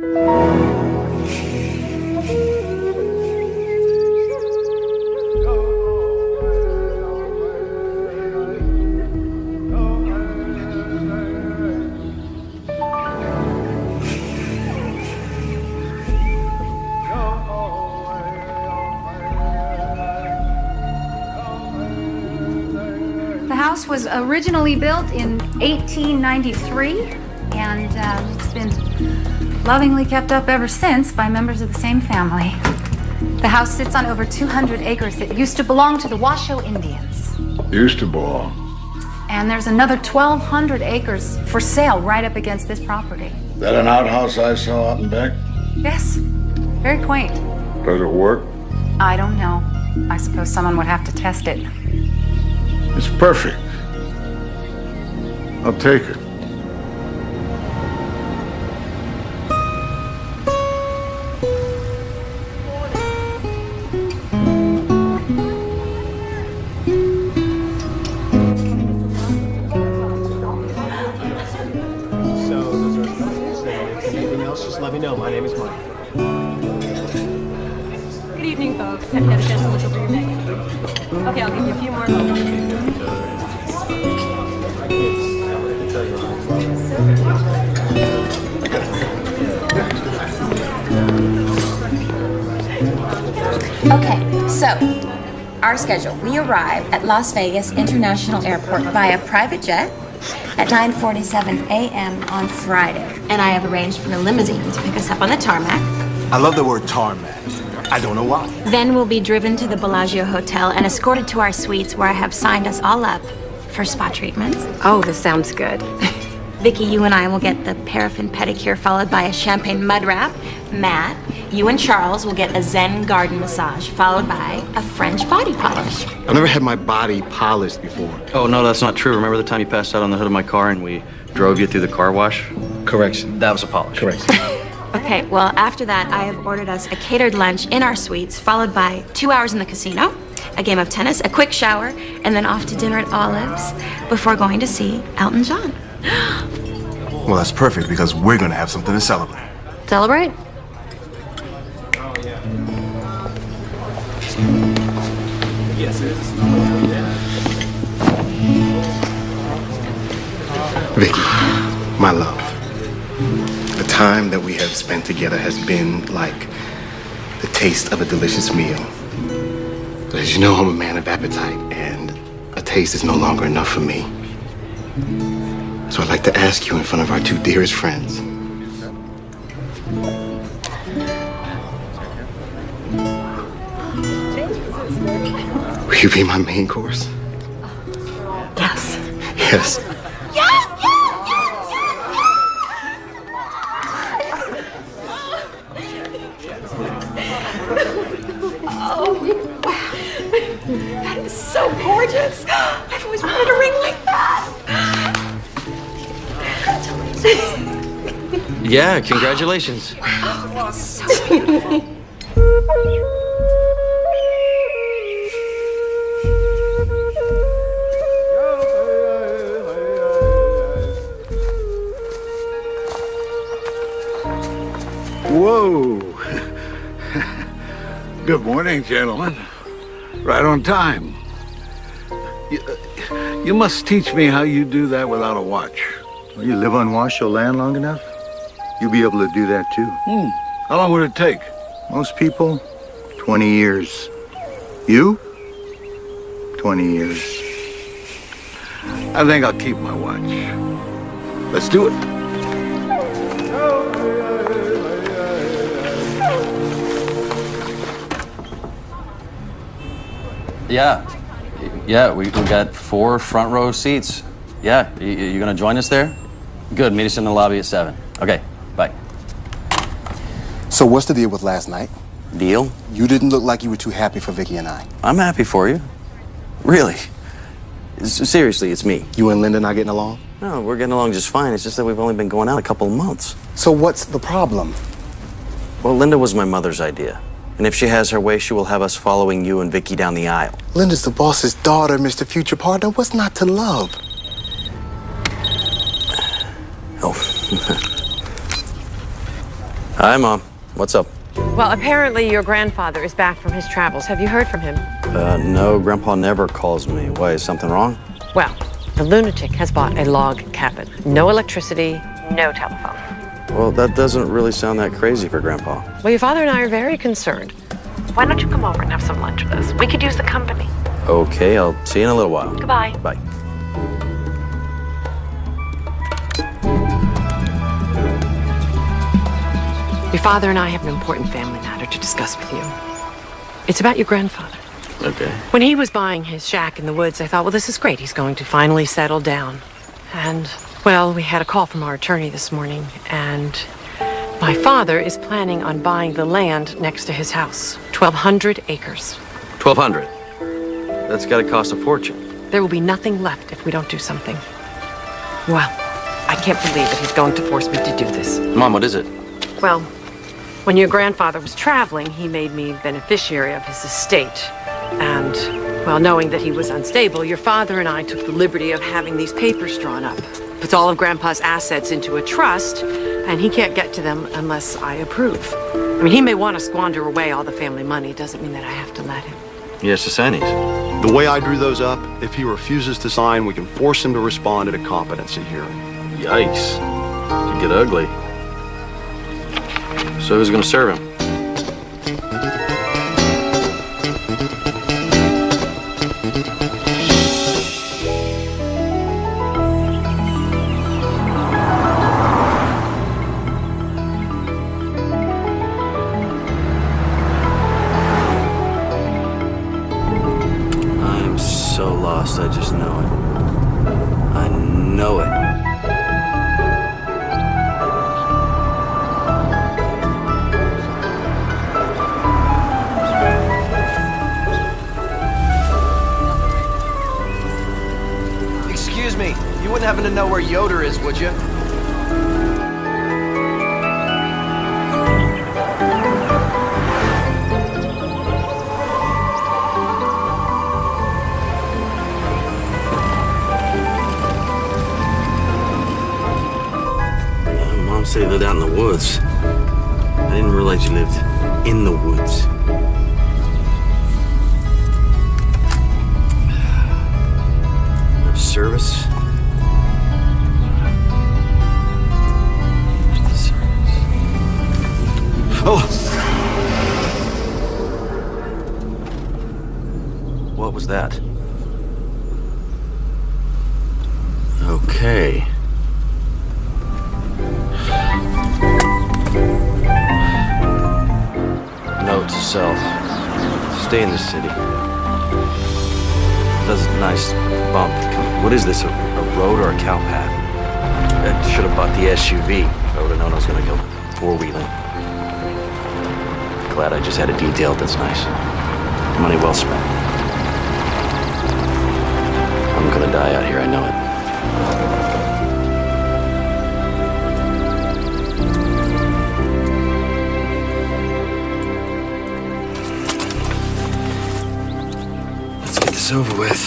The house was originally built in 1893, and it's been lovingly kept up ever since by members of the same family. The house sits on over 200 acres that used to belong to the Washoe Indians. Used to belong. And there's another 1,200 acres for sale right up against this property. Is that an outhouse I saw out in back? Yes, very quaint. Does it work? I don't know. I suppose someone would have to test it. It's perfect. I'll take it. Anything else, just let me know. My name is Mike. Good evening, folks. Have you had a chance to look over your menu? Okay, I'll give you a few more moments. Okay, so our schedule. We arrive at Las Vegas International Airport via private jet at 9:47 a.m. on Friday. And I have arranged for a limousine to pick us up on the tarmac. I love the word tarmac. I don't know why. Then we'll be driven to the Bellagio Hotel and escorted to our suites where I have signed us all up for spa treatments. Oh, this sounds good. Vicky, you and I will get the paraffin pedicure followed by a champagne mud wrap. Matt, you and Charles will get a Zen garden massage followed by a French body polish. I've never had my body polished before. Oh, no, that's not true. Remember the time you passed out on the hood of my car and we drove you through the car wash? Correction. That was a polish. Correction. Okay, well, after that, I have ordered us a catered lunch in our suites, followed by 2 hours in the casino, a game of tennis, a quick shower, and then off to dinner at Olive's before going to see Elton John. Well, that's perfect because we're going to have something to celebrate. Celebrate? Yes, it is. Vicky, my love, the time that we have spent together has been like the taste of a delicious meal. But as you know, I'm a man of appetite, and a taste is no longer enough for me. So I'd like to ask you in front of our two dearest friends. Will you be my main course? Yes. Yes. That is so gorgeous. I've always wanted a ring like that. Congratulations. Yeah, congratulations. So beautiful. Whoa. Good morning, gentlemen. Right on time. You must teach me how you do that without a watch. Well, you live on Washoe land long enough, you'll be able to do that too. How long would it take? Most people, 20 years. You? 20 years. I think I'll keep my watch. Let's do it. Yeah, we got 4 front row seats. Yeah, you gonna join us there? Good, meet us in the lobby at 7. Okay, bye. So what's the deal with last night? Deal? You didn't look like you were too happy for Vicky and I. I'm happy for you. Really. Seriously, it's me. You and Linda not getting along? No, we're getting along just fine. It's just that we've only been going out a couple of months. So what's the problem? Well, Linda was my mother's idea. And if she has her way, she will have us following you and Vicky down the aisle. Linda's the boss's daughter, Mr. Future Partner. What's not to love? Oh. Hi, Mom. What's up? Well, apparently your grandfather is back from his travels. Have you heard from him? No, Grandpa never calls me. Why, is something wrong? Well, the lunatic has bought a log cabin. No electricity, no telephone. Well, that doesn't really sound that crazy for Grandpa. Well, your father and I are very concerned. Why don't you come over and have some lunch with us? We could use the company. Okay, I'll see you in a little while. Goodbye. Bye. Your father and I have an important family matter to discuss with you. It's about your grandfather. Okay. When he was buying his shack in the woods, I thought, well, this is great. He's going to finally settle down. And, well, we had a call from our attorney this morning, and my father is planning on buying the land next to his house. 1,200 acres. 1,200. That's got to cost a fortune. There will be nothing left if we don't do something. Well, I can't believe that he's going to force me to do this. Mom, what is it? Well, when your grandfather was traveling, he made me beneficiary of his estate. And, well, knowing that he was unstable, your father and I took the liberty of having these papers drawn up. Puts all of Grandpa's assets into a trust, and he can't get to them unless I approve. I mean, he may want to squander away all the family money. It doesn't mean that I have to let him. Yes, the Sannies. The way I drew those up, if he refuses to sign, we can force him to respond at a competency hearing. Yikes. Could get ugly. So who's going to serve him? I'm so lost, I just know it. I know it. Excuse me, you wouldn't happen to know where Yoder is, would you? Mom said he lived out in the woods. I didn't realize you lived in the woods. Service. Oh! What was that? Okay. Note to self. Stay in the city. That's a nice bump. What is this, a road or a cow path? I should have bought the SUV. If I would have known I was going to go four-wheeling. Glad I just had it detailed. That's nice. Money well spent. I'm going to die out here, I know it. Let's get this over with.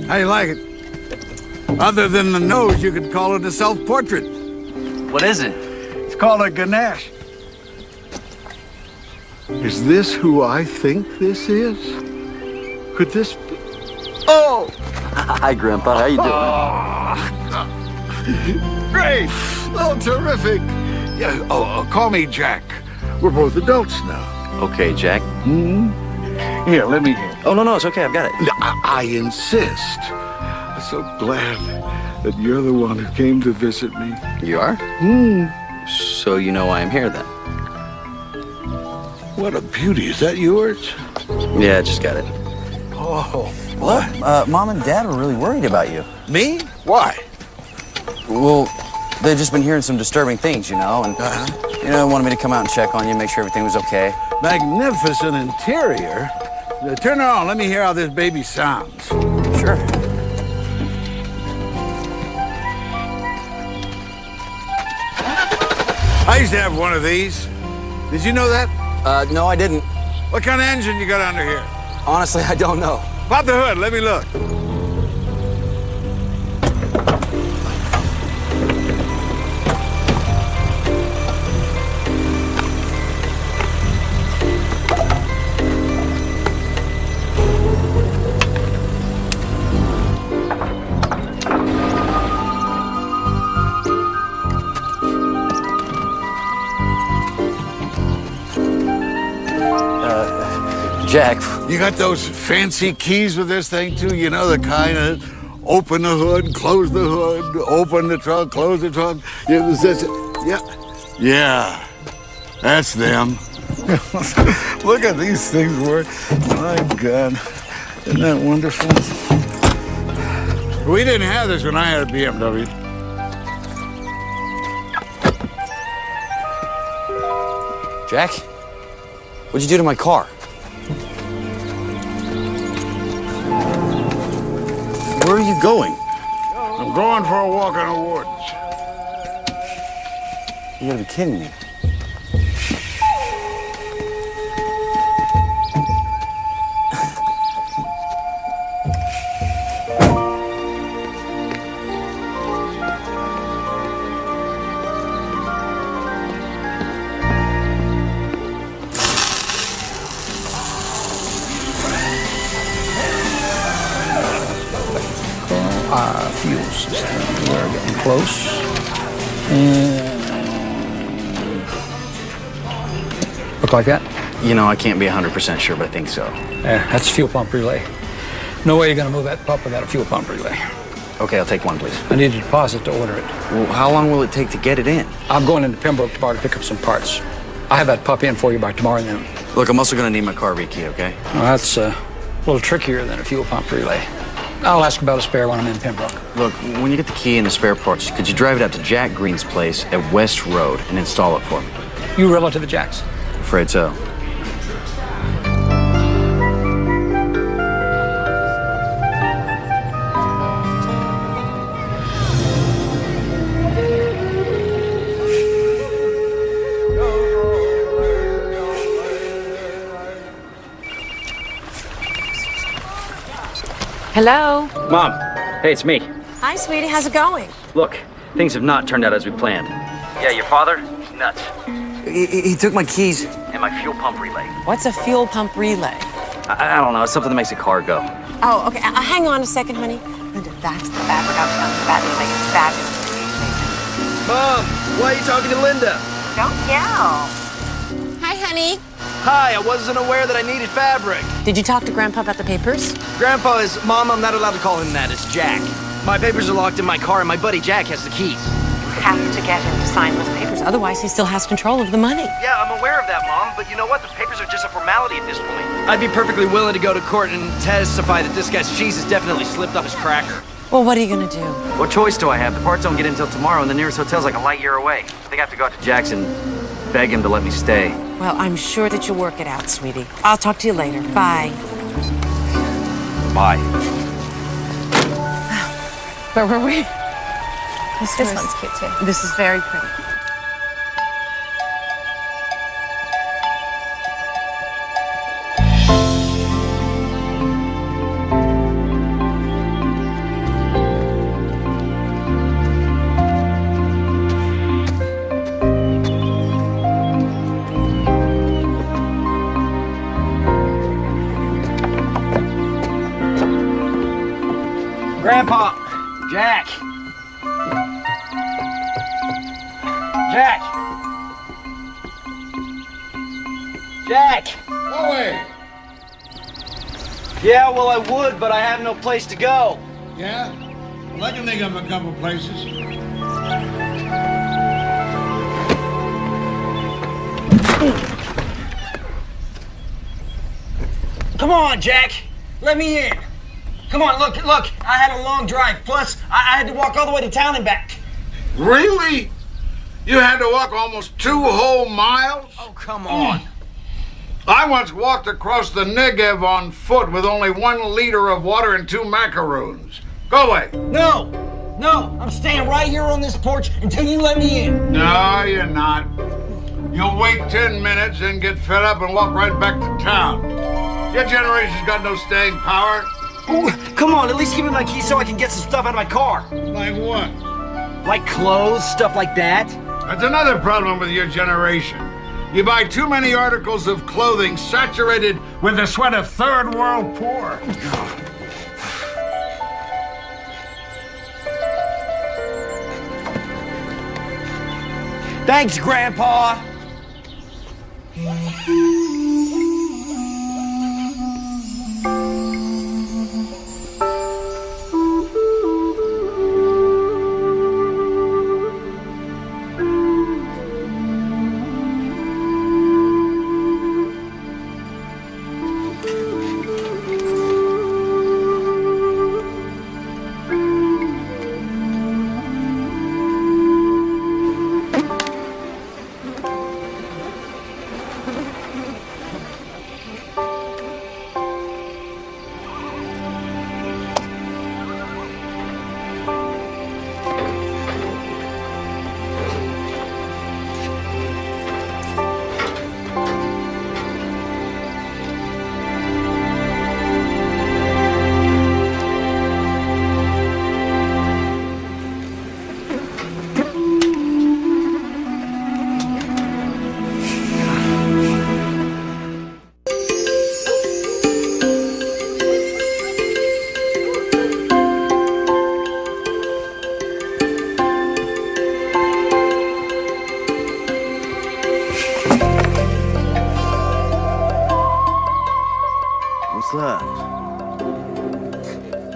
How you like it? Other than the nose, you could call it a self-portrait. What is it? It's called a Ganesh. Is this who I think this is? Could this be? Oh! Hi, Grandpa. How you doing? Great! Oh, terrific! Yeah, call me Jack. We're both adults now. Okay, Jack. Here, let me... Oh, no, it's okay. I've got it. I insist. I'm so glad that you're the one who came to visit me. You are? So you know why I'm here, then? What a beauty. Is that yours? Yeah, I just got it. Oh, Look, Mom and Dad were really worried about you. me? Why? Well, they've just been hearing some disturbing things, you know, and, wanted me to come out and check on you, make sure everything was okay. Magnificent interior. Turn it on. Let me hear how this baby sounds. Sure. I used to have one of these. Did you know that? No, I didn't. What kind of engine you got under here? Honestly, I don't know. Pop the hood. Let me look. Jack. You got those fancy keys with this thing, too? You know, the kind of open the hood, close the hood, open the trunk, close the trunk. Yeah, that's them. Look at these things work. My God, isn't that wonderful? We didn't have this when I had a BMW. Jack, what'd you do to my car? Where are you going? I'm going for a walk in the woods. You gotta be kidding me. Fuel system. We're getting close. And look like that? You know, I can't be 100% sure, but I think so. Yeah, that's fuel pump relay. No way you're gonna move that pump without a fuel pump relay. Okay, I'll take one, please. I need a deposit to order it. Well, how long will it take to get it in? I'm going into Pembroke tomorrow to pick up some parts. I'll have that pup in for you by tomorrow noon. Look, I'm also gonna need my car rekey, okay? Well, that's a little trickier than a fuel pump relay. I'll ask about a spare when I'm in Pembroke. Look, when you get the key and the spare parts, could you drive it out to Jack Green's place at West Road and install it for me? You relative of Jack's? Afraid so. Hello? Mom, hey, it's me. Hi, sweetie. How's it going? Look, things have not turned out as we planned. Yeah, your father? Nuts. He took my keys. And my fuel pump relay. What's a fuel pump relay? I don't know, it's something that makes a car go. Oh, okay. Hang on a second, honey. Linda, that's the fabric I was telling you about. It'll make it fabulous. Mom, why are you talking to Linda? Don't yell. Hi, honey. Hi, I wasn't aware that I needed fabric. Did you talk to Grandpa about the papers? Grandpa is... Mom, I'm not allowed to call him that. It's Jack. My papers are locked in my car, and my buddy Jack has the keys. You have to get him to sign those papers. Otherwise, he still has control of the money. Yeah, I'm aware of that, Mom, but you know what? The papers are just a formality at this point. I'd be perfectly willing to go to court and testify that this guy's cheese has definitely slipped off his cracker. Well, what are you going to do? What choice do I have? The parts don't get in until tomorrow, and the nearest hotel's like a light year away. I think I have to go out to Jack's and beg him to let me stay. Well, I'm sure that you'll work it out, sweetie. I'll talk to you later. Bye. Bye. Where were we? This one's cute too. This is very pretty. Grandpa! Jack! Jack! Jack! Go away. Yeah, well, I would, but I have no place to go. Yeah? Well, I can think of a couple places. Come on, Jack! Let me in! Come on, look, I had a long drive. Plus, I had to walk all the way to town and back. Really? You had to walk almost 2 whole miles? Oh, come on. I once walked across the Negev on foot with only 1 liter of water and 2 macaroons. Go away. No, I'm staying right here on this porch until you let me in. No, you're not. You'll wait 10 minutes and get fed up and walk right back to town. Your generation's got no staying power. Ooh, come on, at least give me my keys so I can get some stuff out of my car. Like what? Like clothes, stuff like that. That's another problem with your generation. You buy too many articles of clothing saturated with the sweat of third world poor. Thanks, Grandpa.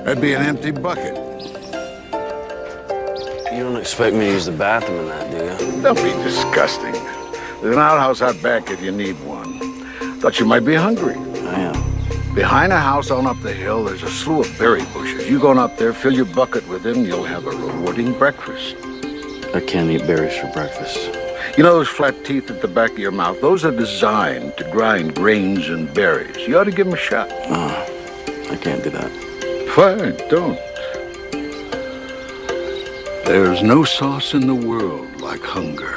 That'd be an empty bucket. You don't expect me to use the bathroom in that, do you? Don't be disgusting. There's an outhouse out back if you need one. Thought you might be hungry. I am. Behind a house on up the hill, there's a slew of berry bushes. You go on up there, fill your bucket with them, you'll have a rewarding breakfast. I can't eat berries for breakfast. You know those flat teeth at the back of your mouth? Those are designed to grind grains and berries. You ought to give them a shot. I can't do that. Fine, don't. There's no sauce in the world like hunger.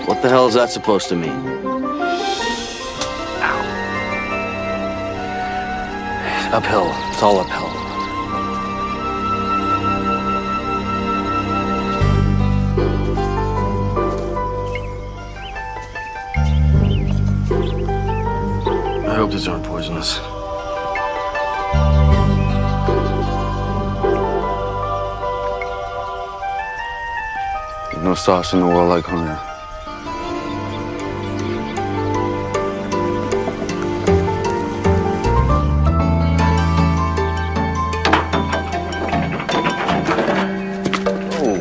What the hell is that supposed to mean? Ow. Uphill. It's all uphill. I hope these aren't poisonous. No sauce in the world like hunger. Oh.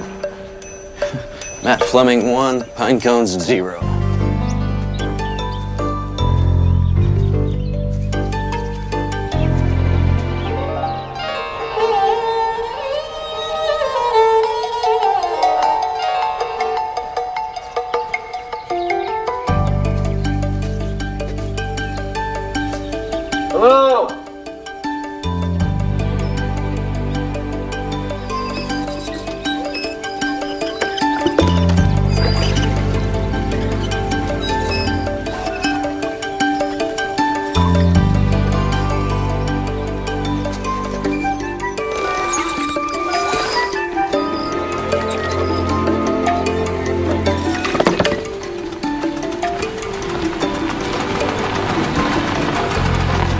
Matt Fleming 1, pine cones 0. Hello?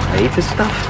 I ate this stuff?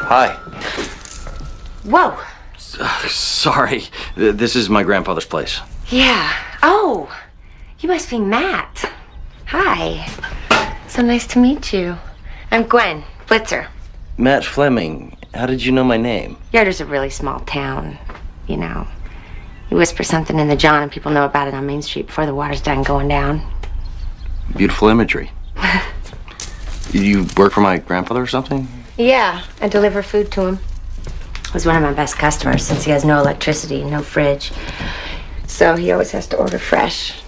Hi. Whoa. Sorry. This is my grandfather's place. Yeah. Oh, you must be Matt. Hi. So nice to meet you. I'm Gwen Blitzer. Matt Fleming. How did you know my name? Yarder's a really small town, you know. You whisper something in the John and people know about it on Main Street before the water's done going down. Beautiful imagery. You work for my grandfather or something? Yeah, I deliver food to him. He's one of my best customers since he has no electricity, no fridge. So he always has to order fresh.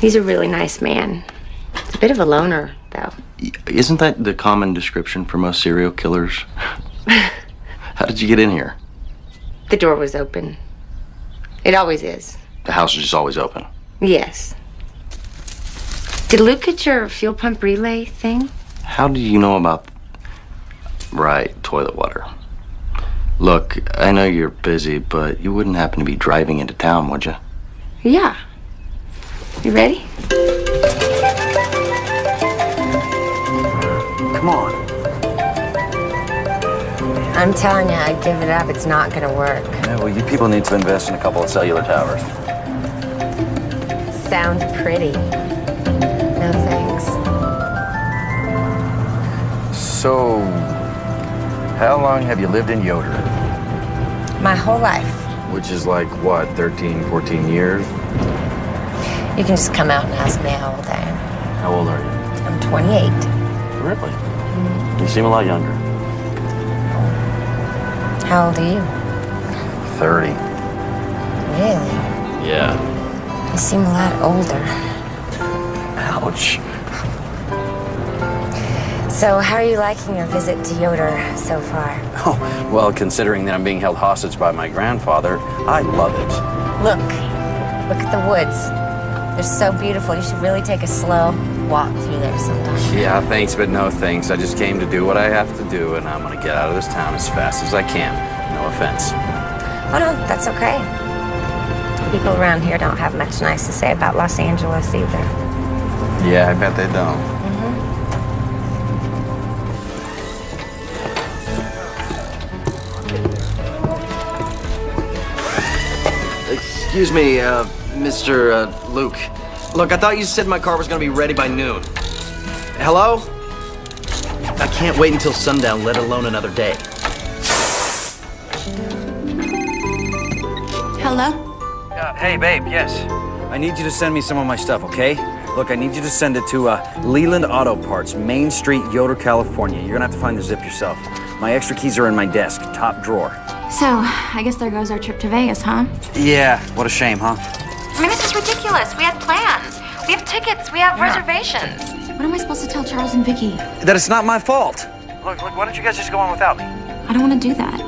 He's a really nice man. He's a bit of a loner, though. Isn't that the common description for most serial killers? How did you get in here? The door was open. It always is. The house is just always open. Yes. Did Luke get your fuel pump relay thing? How do you know about... Right, toilet water. Look, I know you're busy, but you wouldn't happen to be driving into town, would you? Yeah. You ready? Come on. I'm telling you, I'd give it up. It's not gonna work. Yeah, well, you people need to invest in a couple of cellular towers. Sounds pretty. No thanks. So, how long have you lived in Yoder? My whole life. Which is like, what, 13, 14 years? You can just come out and ask me how old I am. How old are you? I'm 28. Really? You seem a lot younger. How old are you? 30. Really? Yeah. You seem a lot older. Ouch. So, how are you liking your visit to Yoder so far? Oh, well, considering that I'm being held hostage by my grandfather, I love it. Look at the woods. They're so beautiful. You should really take a slow walk through there sometime. Yeah, thanks, but no thanks. I just came to do what I have to do, and I'm gonna get out of this town as fast as I can. No offense. Oh, no, that's okay. People around here don't have much nice to say about Los Angeles either. Yeah, I bet they don't. Excuse me, Mr. Luke. Look, I thought you said my car was gonna be ready by noon. Hello? I can't wait until sundown, let alone another day. Hello? Hey, babe, yes. I need you to send me some of my stuff, okay? Look, I need you to send it to Leland Auto Parts, Main Street, Yoder, California. You're gonna have to find the zip yourself. My extra keys are in my desk, top drawer. So, I guess there goes our trip to Vegas, huh? Yeah, what a shame, huh? I mean, this is ridiculous. We had plans. We have tickets. We have reservations. What am I supposed to tell Charles and Vicky? That it's not my fault. Look, why don't you guys just go on without me? I don't want to do that.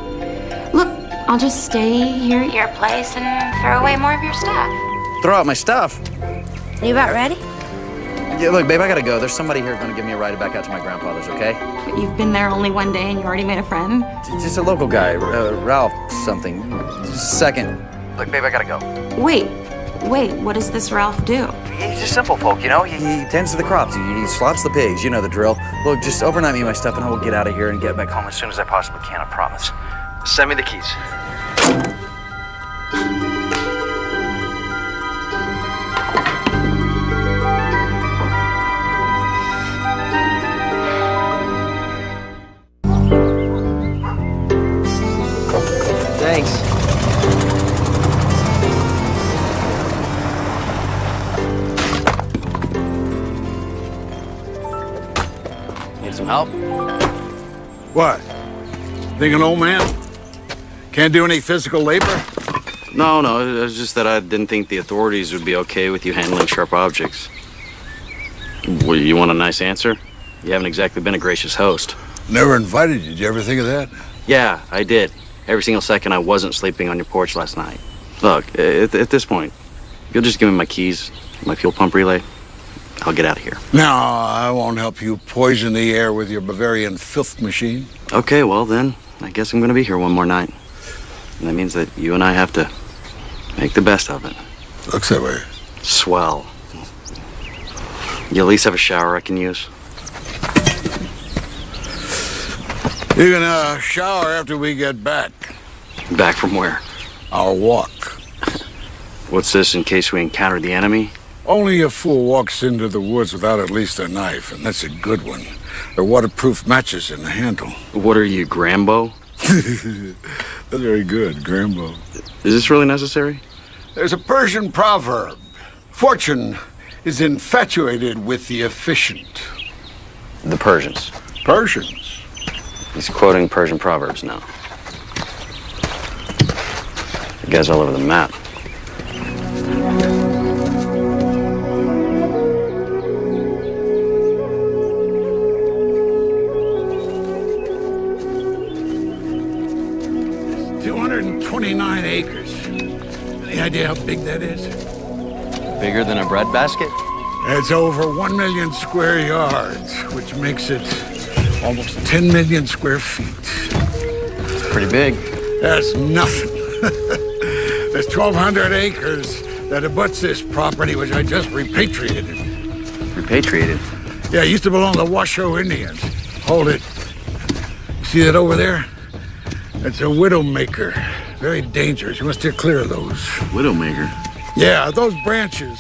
Look, I'll just stay here at your place and throw away more of your stuff. Throw out my stuff? You about ready? Yeah, look, babe, I gotta go. There's somebody here gonna give me a ride back out to my grandfather's, okay? But you've been there only one day and you already made a friend? Just a local guy, Ralph something. Just a second. Look, babe, I gotta go. Wait, what does this Ralph do? He's just simple folk, you know? He tends to the crops, he slaughters the pigs, you know the drill. Look, just overnight me my stuff and I will get out of here and get back home as soon as I possibly can, I promise. Send me the keys. Thanks. Need some help? What? Think an old man? Can't do any physical labor? No, it was just that I didn't think the authorities would be okay with you handling sharp objects. Well, you want a nice answer? You haven't exactly been a gracious host. Never invited you. Did you ever think of that? Yeah, I did. Every single second I wasn't sleeping on your porch last night. Look, at this point, you'll just give me my keys, my fuel pump relay. I'll get out of here. No, I won't help you poison the air with your Bavarian filth machine. Okay, well then, I guess I'm gonna be here one more night. And that means that you and I have to make the best of it. Looks that way. Swell. You at least have a shower I can use? You can shower after we get back. Back from where? Our walk. What's this, in case we encounter the enemy? Only a fool walks into the woods without at least a knife, and that's a good one. There are waterproof matches in the handle. What are you, Grambo? That's very good, Grambo. Is this really necessary? There's a Persian proverb. Fortune is infatuated with the efficient. The Persians. Persians? He's quoting Persian proverbs now. The guy's all over the map. $229 acres. Any idea how big that is? Bigger than a breadbasket? It's over 1 million square yards, which makes it almost 10 million square feet. It's pretty big. That's nothing. There's 1,200 acres that abuts this property, which I just repatriated. Repatriated? Yeah, it used to belong to the Washoe Indians. Hold it. See that over there? That's a widowmaker. Very dangerous. You must steer clear of those. Widowmaker? Yeah, those branches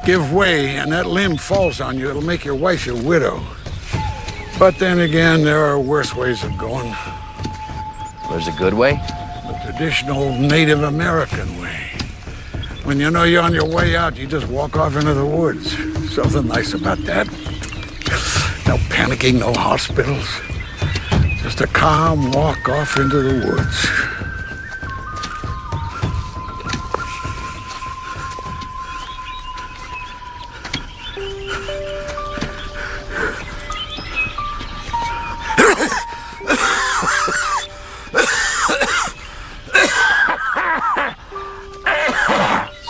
give way and that limb falls on you. It'll make your wife your widow. But then again, there are worse ways of going. There's a good way? The traditional Native American way. When you know you're on your way out, you just walk off into the woods. Something nice about that. No panicking, no hospitals. Just a calm walk off into the woods.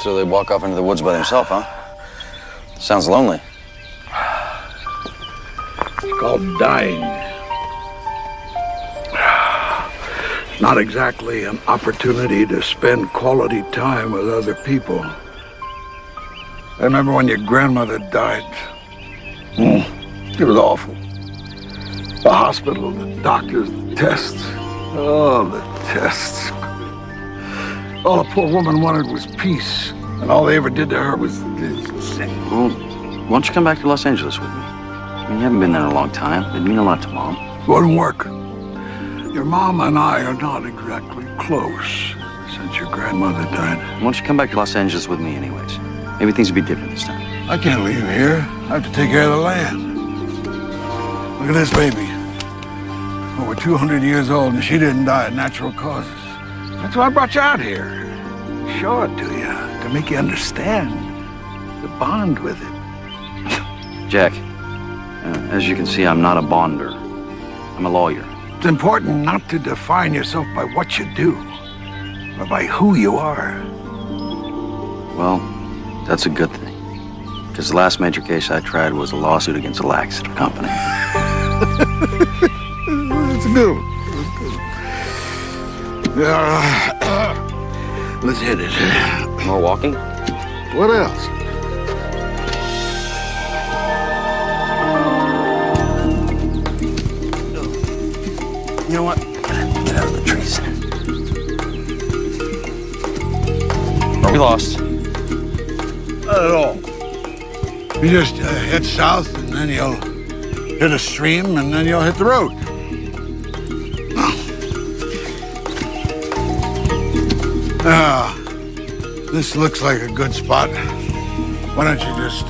So they walk off into the woods by themselves, huh? Sounds lonely. It's called dying. Not exactly an opportunity to spend quality time with other people. I remember when your grandmother died. It was awful. The hospital, the doctors, the tests. Oh, the tests. All the poor woman wanted was peace, and all they ever did to her was... Well, why don't you come back to Los Angeles with me? I mean, you haven't been there in a long time. It'd mean a lot to Mom. Wouldn't work. Your mom and I are not exactly close since your grandmother died. Why don't you come back to Los Angeles with me anyways? Maybe things will be different this time. I can't leave here. I have to take care of the land. Look at this baby. Over 200 years old, and she didn't die of natural causes. That's why I brought you out here. Show it to you, to make you understand. To bond with it. Jack, as you can see, I'm not a bonder. I'm a lawyer. It's important not to define yourself by what you do, but by who you are. Well, that's a good thing. Because the last major case I tried was a lawsuit against a laxative company. It's good. Let's hit it. More walking? What else? You know what? Get out of the trees. Are we lost? Not at all. You just head south, and then you'll hit a stream, and then you'll hit the road. This looks like a good spot. Why don't you just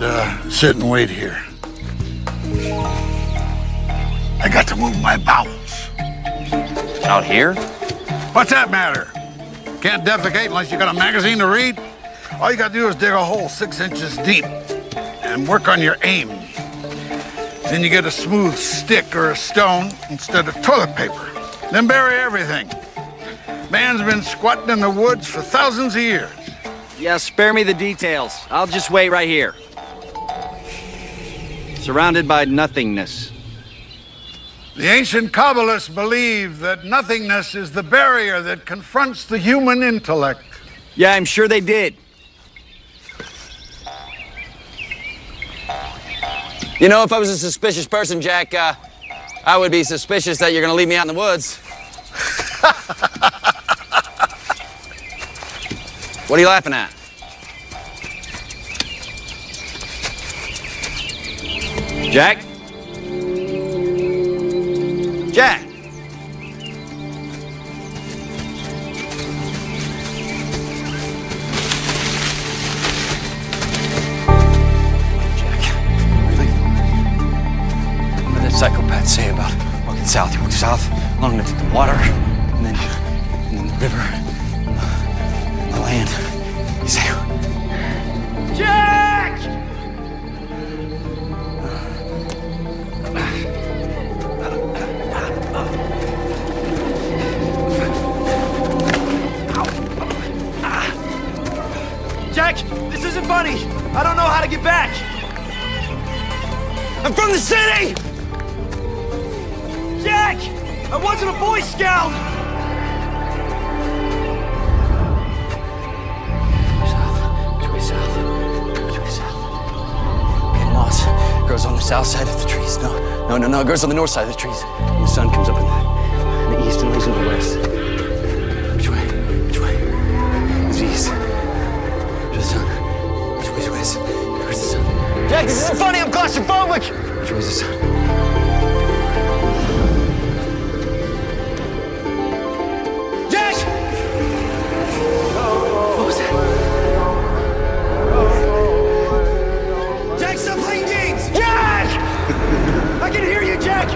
sit and wait here? I got to move my bowels. Out here? What's that matter? Can't defecate unless you got a magazine to read? All you got to do is dig a hole 6 inches deep and work on your aim. Then you get a smooth stick or a stone instead of toilet paper. Then bury everything. Man's been squatting in the woods for thousands of years. Yeah, spare me the details. I'll just wait right here. Surrounded by nothingness. The ancient Kabbalists believed that nothingness is the barrier that confronts the human intellect. Yeah, I'm sure they did. You know, if I was a suspicious person, Jack, I would be suspicious that you're gonna leave me out in the woods. What are you laughing at? Jack? Jack! What did that psychopath say about walking south? You walk south, long enough to the water, and then the river, and the land. You say, Jack! Jack, this isn't funny. I don't know how to get back. I'm from the city! Jack! I wasn't a Boy Scout! grows on the south side of the trees. No, it grows on the north side of the trees. And the sun comes up in the east and lays in the west. Which way? Which way? It's east. To the sun. Which way's west? Where's the sun? Jack, this isn't funny. I'm claustrophobic. Which way's the sun? Jack! What was that? Jack, stop playing games! Jack! I can hear you, Jack!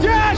Jack!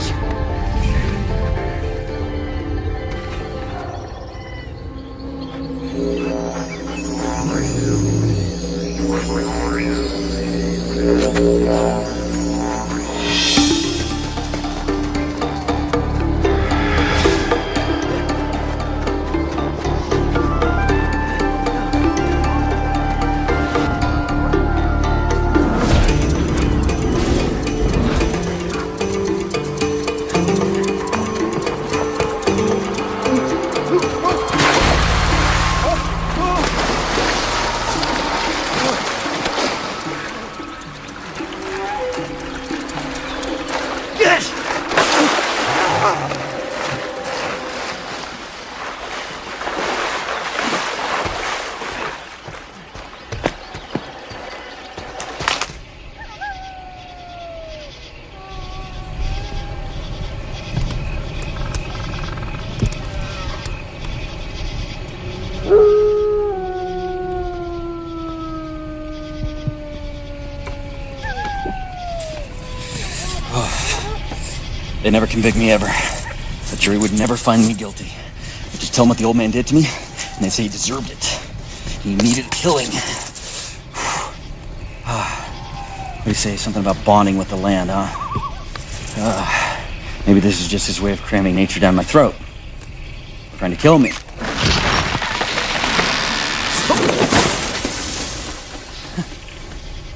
They never convict me ever. The jury would never find me guilty. I'd just tell them what the old man did to me, and they'd say he deserved it. He needed a killing. What do you say? Something about bonding with the land, huh? Maybe this is just his way of cramming nature down my throat. Trying to kill me.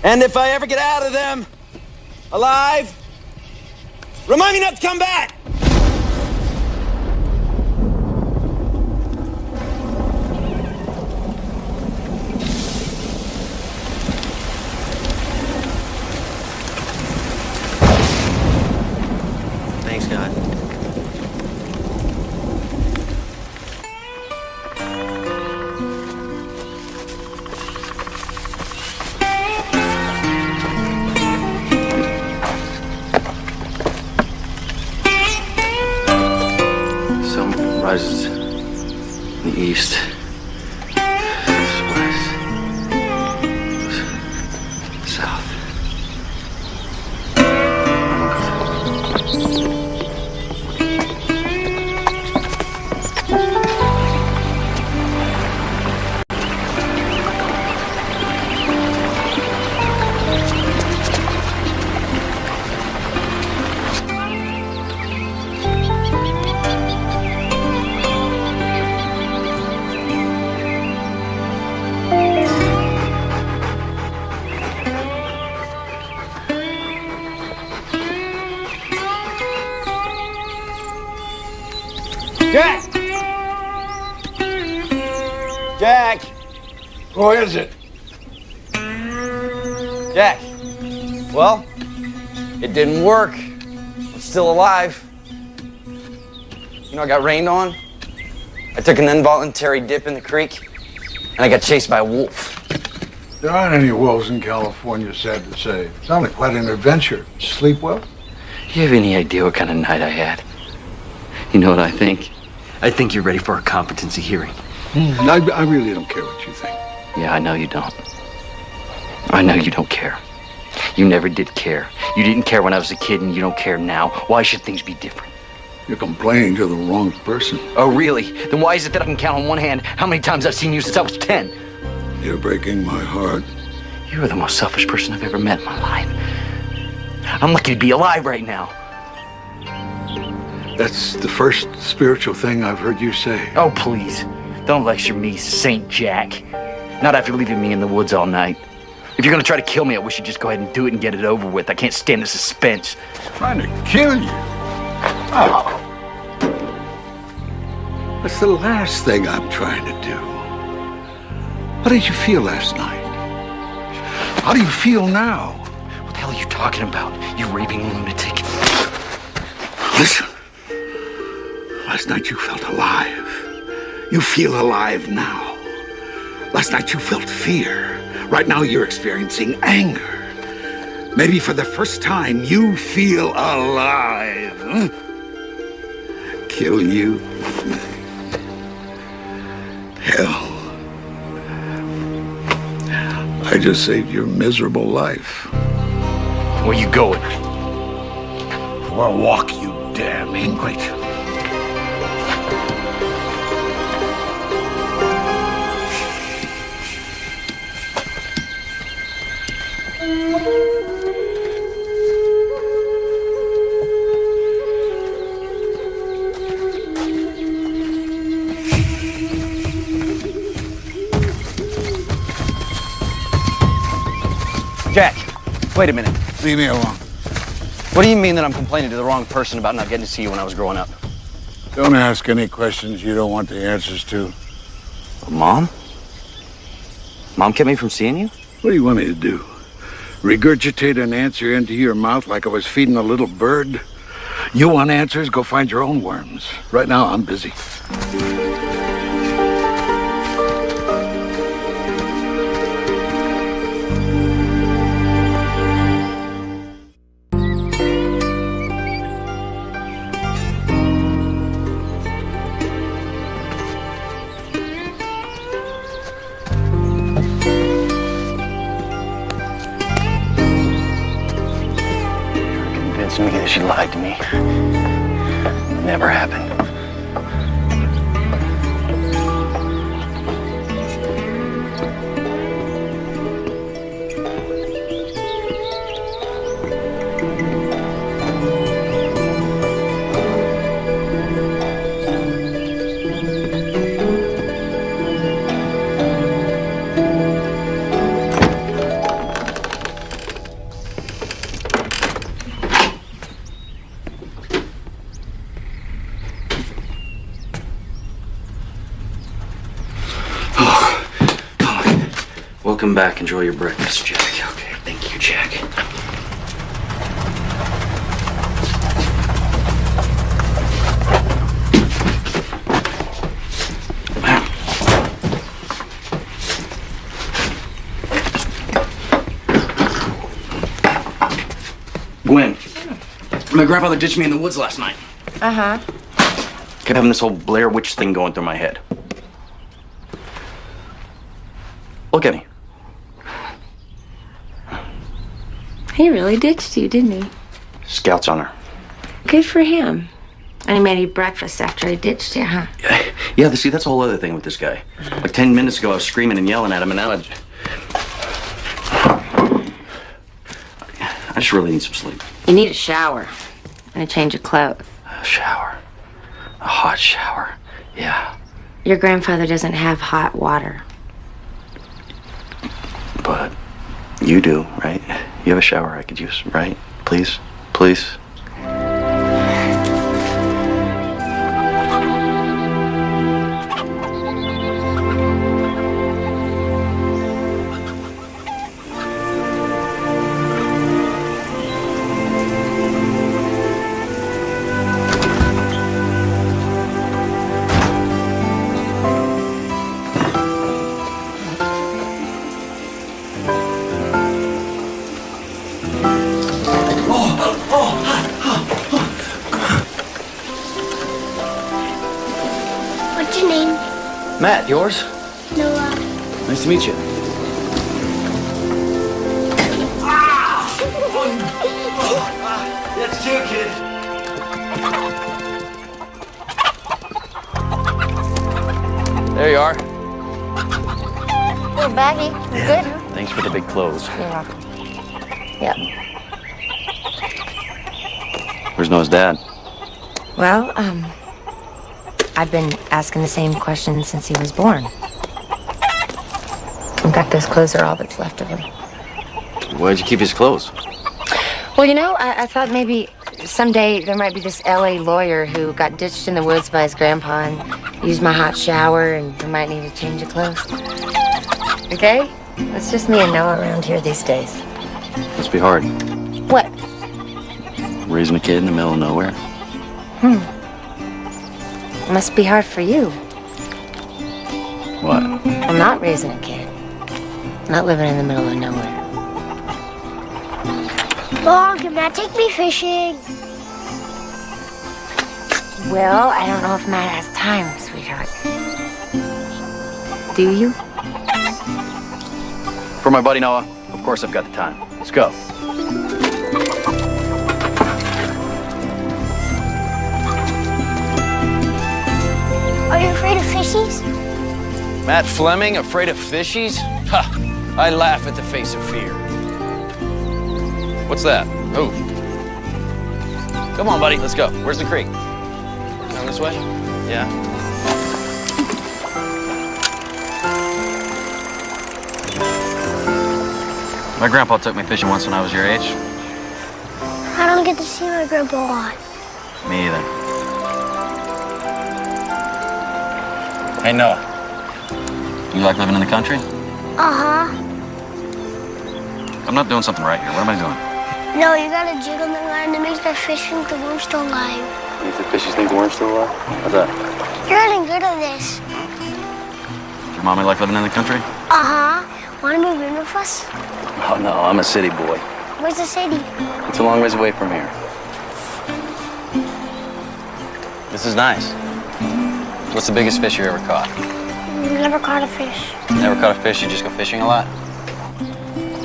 And if I ever get out of them alive, remind me not to come back! Thanks, God. Rises in the east, west, south. Jack! Jack! Who is it? Jack. Well, it didn't work. I'm still alive. You know, I got rained on. I took an involuntary dip in the creek, and I got chased by a wolf. There aren't any wolves in California, sad to say. Sounded quite an adventure. Sleep well? You have any idea what kind of night I had? You know what I think? I think you're ready for a competency hearing. I really don't care what you think. Yeah, I know you don't. I know you don't care. You never did care. You didn't care when I was a kid, and you don't care now. Why should things be different? You're complaining to the wrong person. Oh, really? Then why is it that I can count on one hand how many times I've seen you since I was 10? You're breaking my heart. You are the most selfish person I've ever met in my life. I'm lucky to be alive right now. That's the first spiritual thing I've heard you say. Oh, please. Don't lecture me, Saint Jack. Not after leaving me in the woods all night. If you're gonna try to kill me, I wish you'd just go ahead and do it and get it over with. I can't stand the suspense. Trying to kill you? Oh. That's the last thing I'm trying to do. How did you feel last night? How do you feel now? What the hell are you talking about, you raving lunatic? Listen. Last night you felt alive. You feel alive now. Last night you felt fear. Right now you're experiencing anger. Maybe for the first time you feel alive. Huh? Kill you? Hell. I just saved your miserable life. Where you going? For a walk, you damn ingrate. Jack, wait a minute. Leave me alone. What do you mean that I'm complaining to the wrong person about not getting to see you when I was growing up? Don't ask any questions you don't want the answers to. Mom? Mom kept me from seeing you? What do you want me to do? Regurgitate an answer into your mouth like I was feeding a little bird? You want answers? Go find your own worms. Right now, I'm busy. Me that she lied to me. Never happened. Welcome back. Enjoy your breakfast, Jack. Okay, thank you, Jack. Gwen, my grandfather ditched me in the woods last night. Uh-huh. Kept having this whole Blair Witch thing going through my head. Look at me. He really ditched you, didn't he? Scouts on her. Good for him. And he made you breakfast after he ditched you, huh? Yeah, see, that's a whole other thing with this guy. Like 10 minutes ago, I was screaming and yelling at him, and now I just really need some sleep. You need a shower and a change of clothes. A shower. A hot shower. Yeah. Your grandfather doesn't have hot water. But you do, right? You have a shower I could use, right? Please? Please? What's your name? Matt, yours? Noah. Nice to meet you. That's two, kid. There you are. Little baggy. Good. Thanks for the big clothes. You're welcome. Yep. Where's Noah's dad? Well, I've been asking the same question since he was born. In fact, those clothes are all that's left of him. Why'd you keep his clothes? Well, you know, I thought maybe someday there might be this LA lawyer who got ditched in the woods by his grandpa and used my hot shower, and he might need a change of clothes. Okay? It's just me and Noah around here these days. Must be hard. What? Raising a kid in the middle of nowhere. Must be hard for you. What? Well, not raising a kid. Not living in the middle of nowhere. Mom, can Matt take me fishing? Well, I don't know if Matt has time, sweetheart. Do you? For my buddy Noah, of course I've got the time. Let's go. Are you afraid of fishies? Matt Fleming, afraid of fishies? Ha! I laugh at the face of fear. What's that? Oh. Come on, buddy, let's go. Where's the creek? Down this way? Yeah. My grandpa took me fishing once when I was your age. I don't get to see my grandpa a lot. Me either. Hey, Noah. You like living in the country? Uh-huh. I'm not doing something right here. What am I doing? No, you gotta jiggle the line to make that fish think the worm's still alive. Make the fishies think the worm's still alive? How's that? You're getting good at this. Your mommy like living in the country? Uh-huh. Wanna move in with us? Oh, no, I'm a city boy. Where's the city? It's a long ways away from here. This is nice. What's the biggest fish you ever caught? Never caught a fish. Never caught a fish, you just go fishing a lot?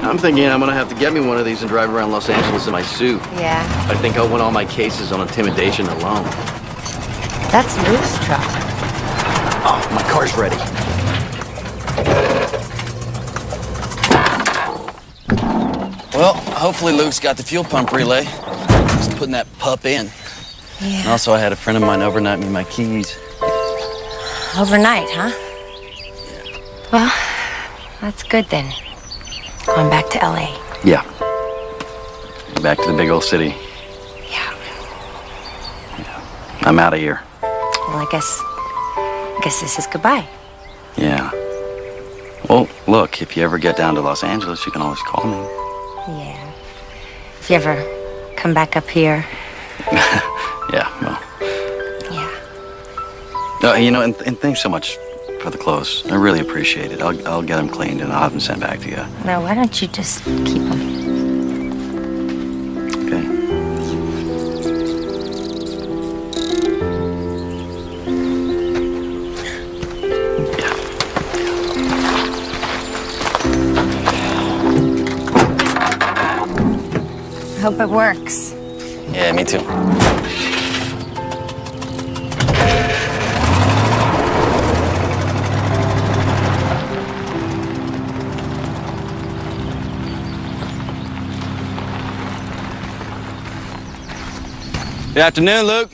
I'm thinking I'm gonna have to get me one of these and drive around Los Angeles in my suit. Yeah. I think I'll win all my cases on intimidation alone. That's Luke's truck. Oh, my car's ready. Well, hopefully Luke's got the fuel pump relay. Just putting that pup in. Yeah. And also, I had a friend of mine overnight me my keys. Overnight, huh? Well, that's good then. Going back to LA. Yeah. Back to the big old city. Yeah. I'm out of here. Well, I guess this is goodbye. Yeah. Well, look, if you ever get down to Los Angeles, you can always call me. Yeah. If you ever come back up here. Yeah, well. Yeah. You know, and thanks so much for the clothes. I really appreciate it. I'll get them cleaned and I'll have them sent back to you. Now, why don't you just keep them? Okay. I hope it works. Yeah, me too. Good afternoon, Luke.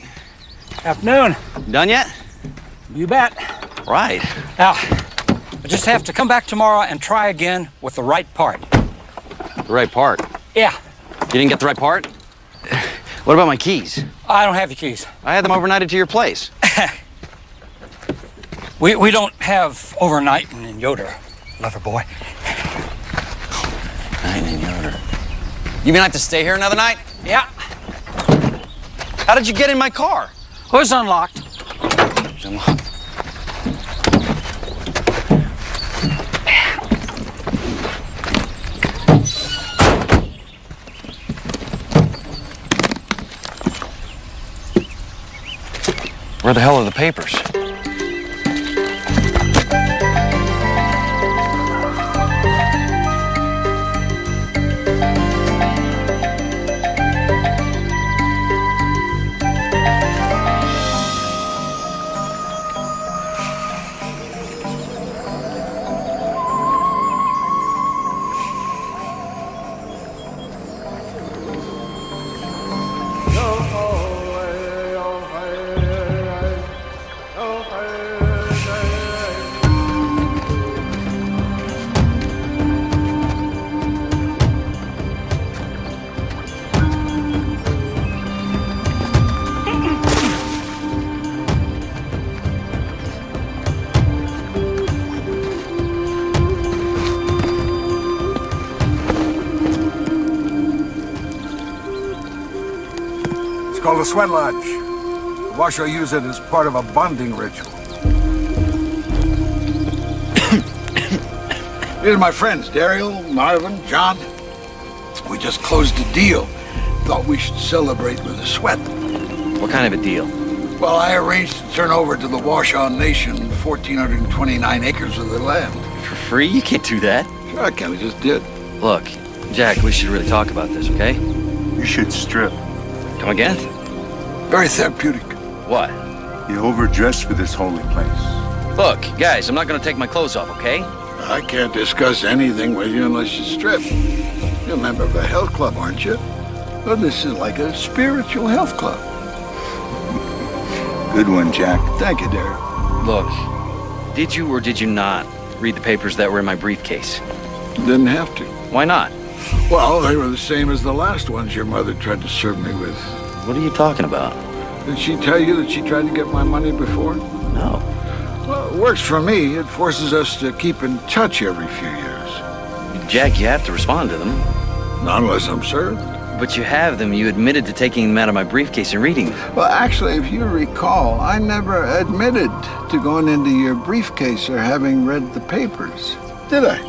Afternoon. Done yet? You bet. Right. Now, I just have to come back tomorrow and try again with the right part. The right part. Yeah. You didn't get the right part? What about my keys? I don't have your keys. I had them overnighted to your place. We don't have overnighting in Yoder, lover boy. Night in Yoder. You mean I have to stay here another night? Yeah. How did you get in my car? It was unlocked. It was unlocked. Where the hell are the papers? called the Sweat Lodge. The Washoe use it as part of a bonding ritual. These are my friends, Daryl, Marvin, John. We just closed a deal. Thought we should celebrate with a sweat. What kind of a deal? Well, I arranged to turn over to the Washoe Nation 1,429 acres of their land. For free? You can't do that. Sure I can, I just did. Look, Jack, we should really talk about this, okay? You should strip. Come again? Very therapeutic. What? You're overdressed for this holy place. Look, guys, I'm not gonna take my clothes off, okay? I can't discuss anything with you unless you strip. You're a member of a health club, aren't you? Well, this is like a spiritual health club. Good one, Jack. Thank you, Daryl. Look, did you or did you not read the papers that were in my briefcase? Didn't have to. Why not? Well, they were the same as the last ones your mother tried to serve me with. What are you talking about? Did she tell you that she tried to get my money before? No. Well, it works for me. It forces us to keep in touch every few years. Jack, you have to respond to them. Not unless I'm served. But you have them. You admitted to taking them out of my briefcase and reading them. Well, actually, if you recall, I never admitted to going into your briefcase or having read the papers, did I?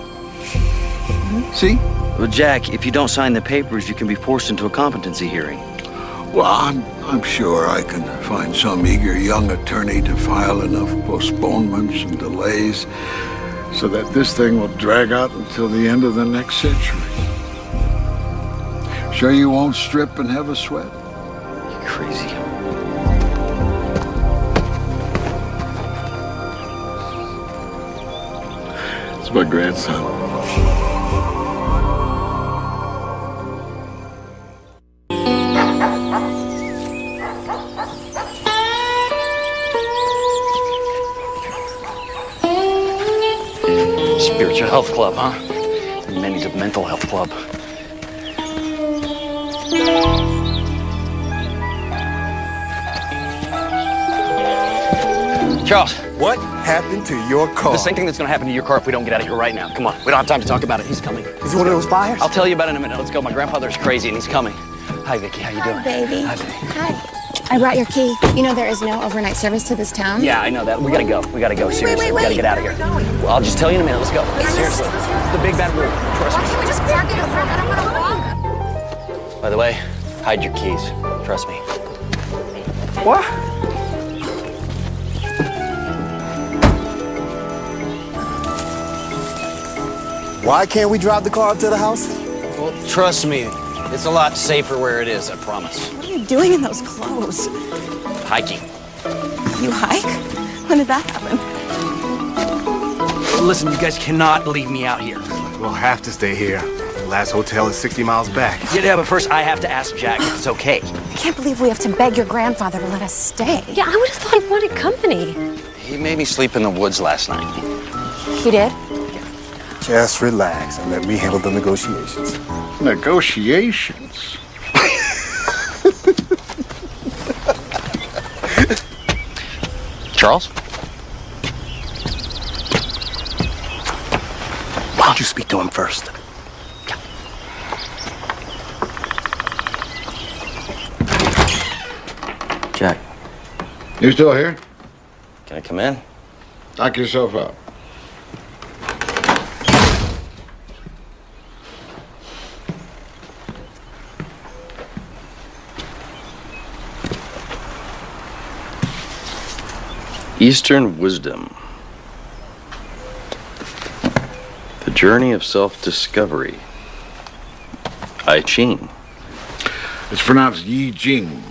See? Well, Jack, if you don't sign the papers, you can be forced into a competency hearing. Well, I'm sure I can find some eager young attorney to file enough postponements and delays so that this thing will drag out until the end of the next century. Sure you won't strip and have a sweat? You crazy. It's my grandson. Spiritual health club, huh? And then he's a mental health club. Charles. What happened to your car? The same thing that's gonna happen to your car if we don't get out of here right now. Come on, we don't have time to talk about it. He's coming. Is he one of those buyers? I'll tell you about it in a minute. Let's go. My grandfather's crazy and he's coming. Hi, Vicky. How you doing? Baby. Hi, baby. Hi. I brought your key. You know there is no overnight service to this town? Yeah, I know that. We gotta go. We gotta go. Seriously, we gotta get out of here. Well, I'll just tell you in a minute. Let's go. Seriously. It's the big bad rule. Trust me. Why can't we just park it over? I don't want to walk. By the way, hide your keys. Trust me. What? Why can't we drive the car up to the house? Well, trust me. It's a lot safer where it is, I promise. What are you doing in those clothes? Hiking. You hike? When did that happen? Listen, you guys cannot leave me out here. We'll have to stay here. The last hotel is 60 miles back. Yeah, but first I have to ask Jack if it's okay. I can't believe we have to beg your grandfather to let us stay. Yeah, I would have thought he wanted company. He made me sleep in the woods last night. He did? Just relax and let me handle the negotiations. Negotiations? Charles? Why don't you speak to him first? Jack, You still here? can I come in? Knock yourself out. Eastern Wisdom. The Journey of Self-Discovery. I Ching. It's pronounced Yi Jing.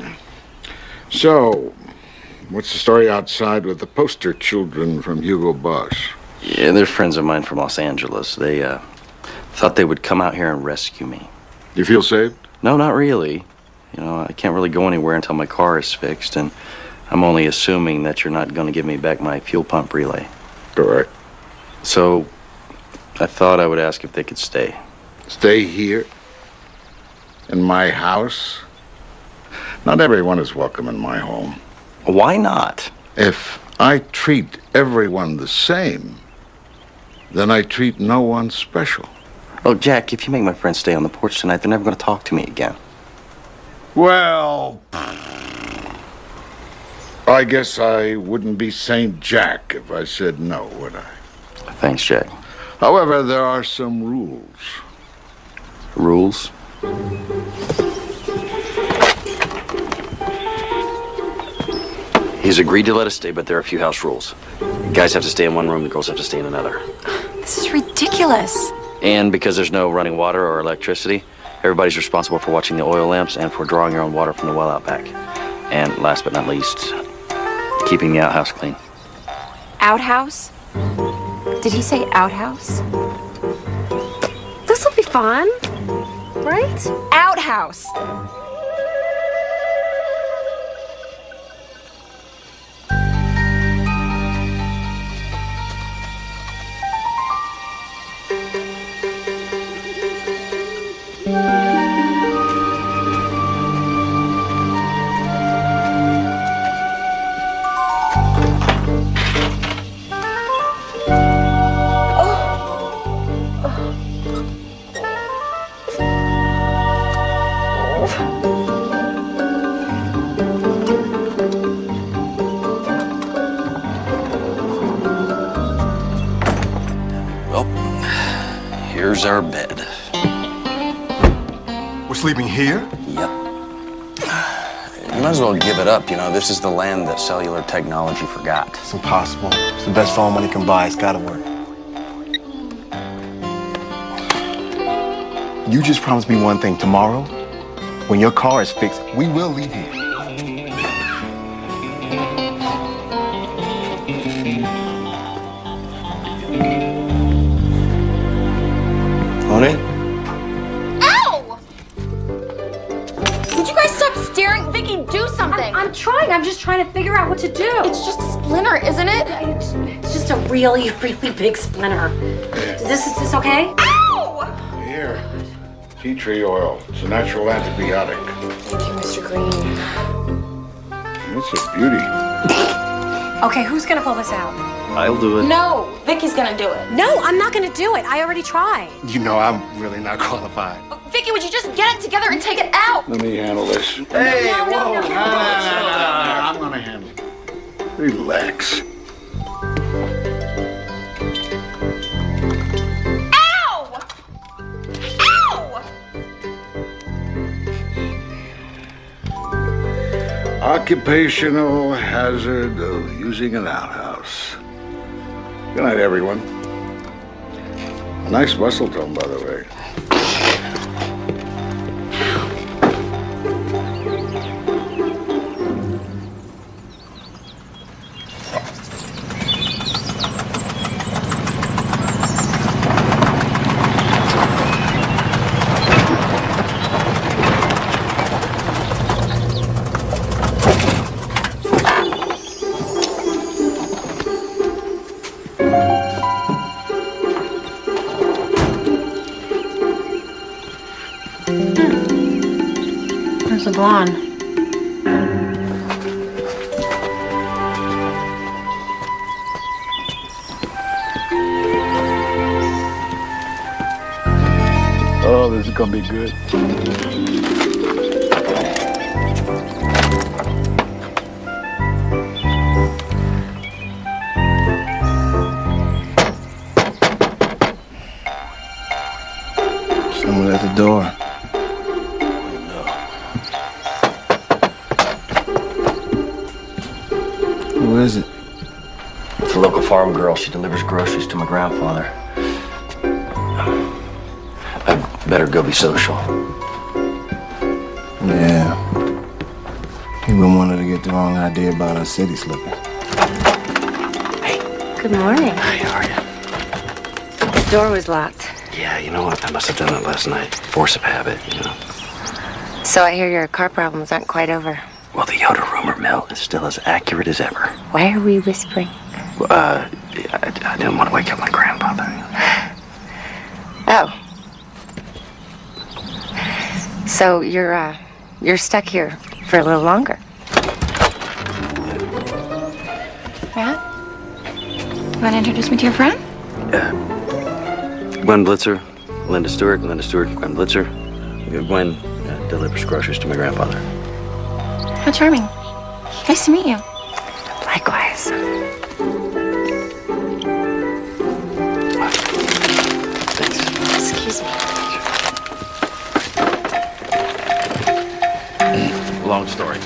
So, what's the story outside with the poster children from Hugo Boss? Yeah, they're friends of mine from Los Angeles. They thought they would come out here and rescue me. You feel saved? No, not really. You know, I can't really go anywhere until my car is fixed, and I'm only assuming that you're not going to give me back my fuel pump relay. Correct. So, I thought I would ask if they could stay. Stay here? In my house? Not everyone is welcome in my home. Why not? If I treat everyone the same, then I treat no one special. Oh, Jack, if you make my friends stay on the porch tonight, they're never going to talk to me again. Well, I guess I wouldn't be St. Jack if I said no, would I? Thanks, Jack. However, there are some rules. Rules? He's agreed to let us stay, but there are a few house rules. The guys have to stay in one room, the girls have to stay in another. This is ridiculous. And because there's no running water or electricity, everybody's responsible for watching the oil lamps and for drawing your own water from the well out back. And last but not least, keeping the outhouse clean. Outhouse? Did he say outhouse? This'll be fun, right? Outhouse. Here's our bed. We're sleeping here? Yep. You might as well give it up, you know. This is the land that cellular technology forgot. It's impossible. It's the best phone money can buy. It's gotta work. You just promised me one thing. Tomorrow, when your car is fixed, we will leave here. On it? Ow! Would you guys stop staring? Vicky, do something. I'm trying. I'm just trying to figure out what to do. It's just a splinter, isn't it? It's just a really, really big splinter. Is this okay? Ow! Here, tea tree oil. It's a natural antibiotic. Thank you, Mr. Green. It's a beauty. Okay, who's gonna pull this out? I'll do it. No, Vicky's gonna do it. No, I'm not gonna do it. I already tried. You know I'm really not qualified. Vicky, would you just get it together and take it out? Let me handle this. Hey, No. I'm gonna handle it. Relax. Ow! Ow! Occupational hazard of using an outhouse. Good night, everyone. A nice muscle tone, by the way. There's a blonde. Oh, this is gonna be good. Someone at the door. Who is it? It's a local farm girl. She delivers groceries to my grandfather. I better go be social. Yeah. You wouldn't want her to get the wrong idea about our city slipping. Good morning. Hey, how are you? The door was locked. Yeah, you know what? I must have done it last night. Force of habit, you know. So I hear your car problems aren't quite over. Well, the Yoda rumor mill is still as accurate as ever. Why are we whispering? I didn't want to wake up my grandfather. Oh. So you're stuck here for a little longer. Matt? You want to introduce me to your friend? Gwen Blitzer, Linda Stewart, Gwen, delivers groceries to my grandfather. How charming. Nice to meet you. Likewise. Excuse me. Long story.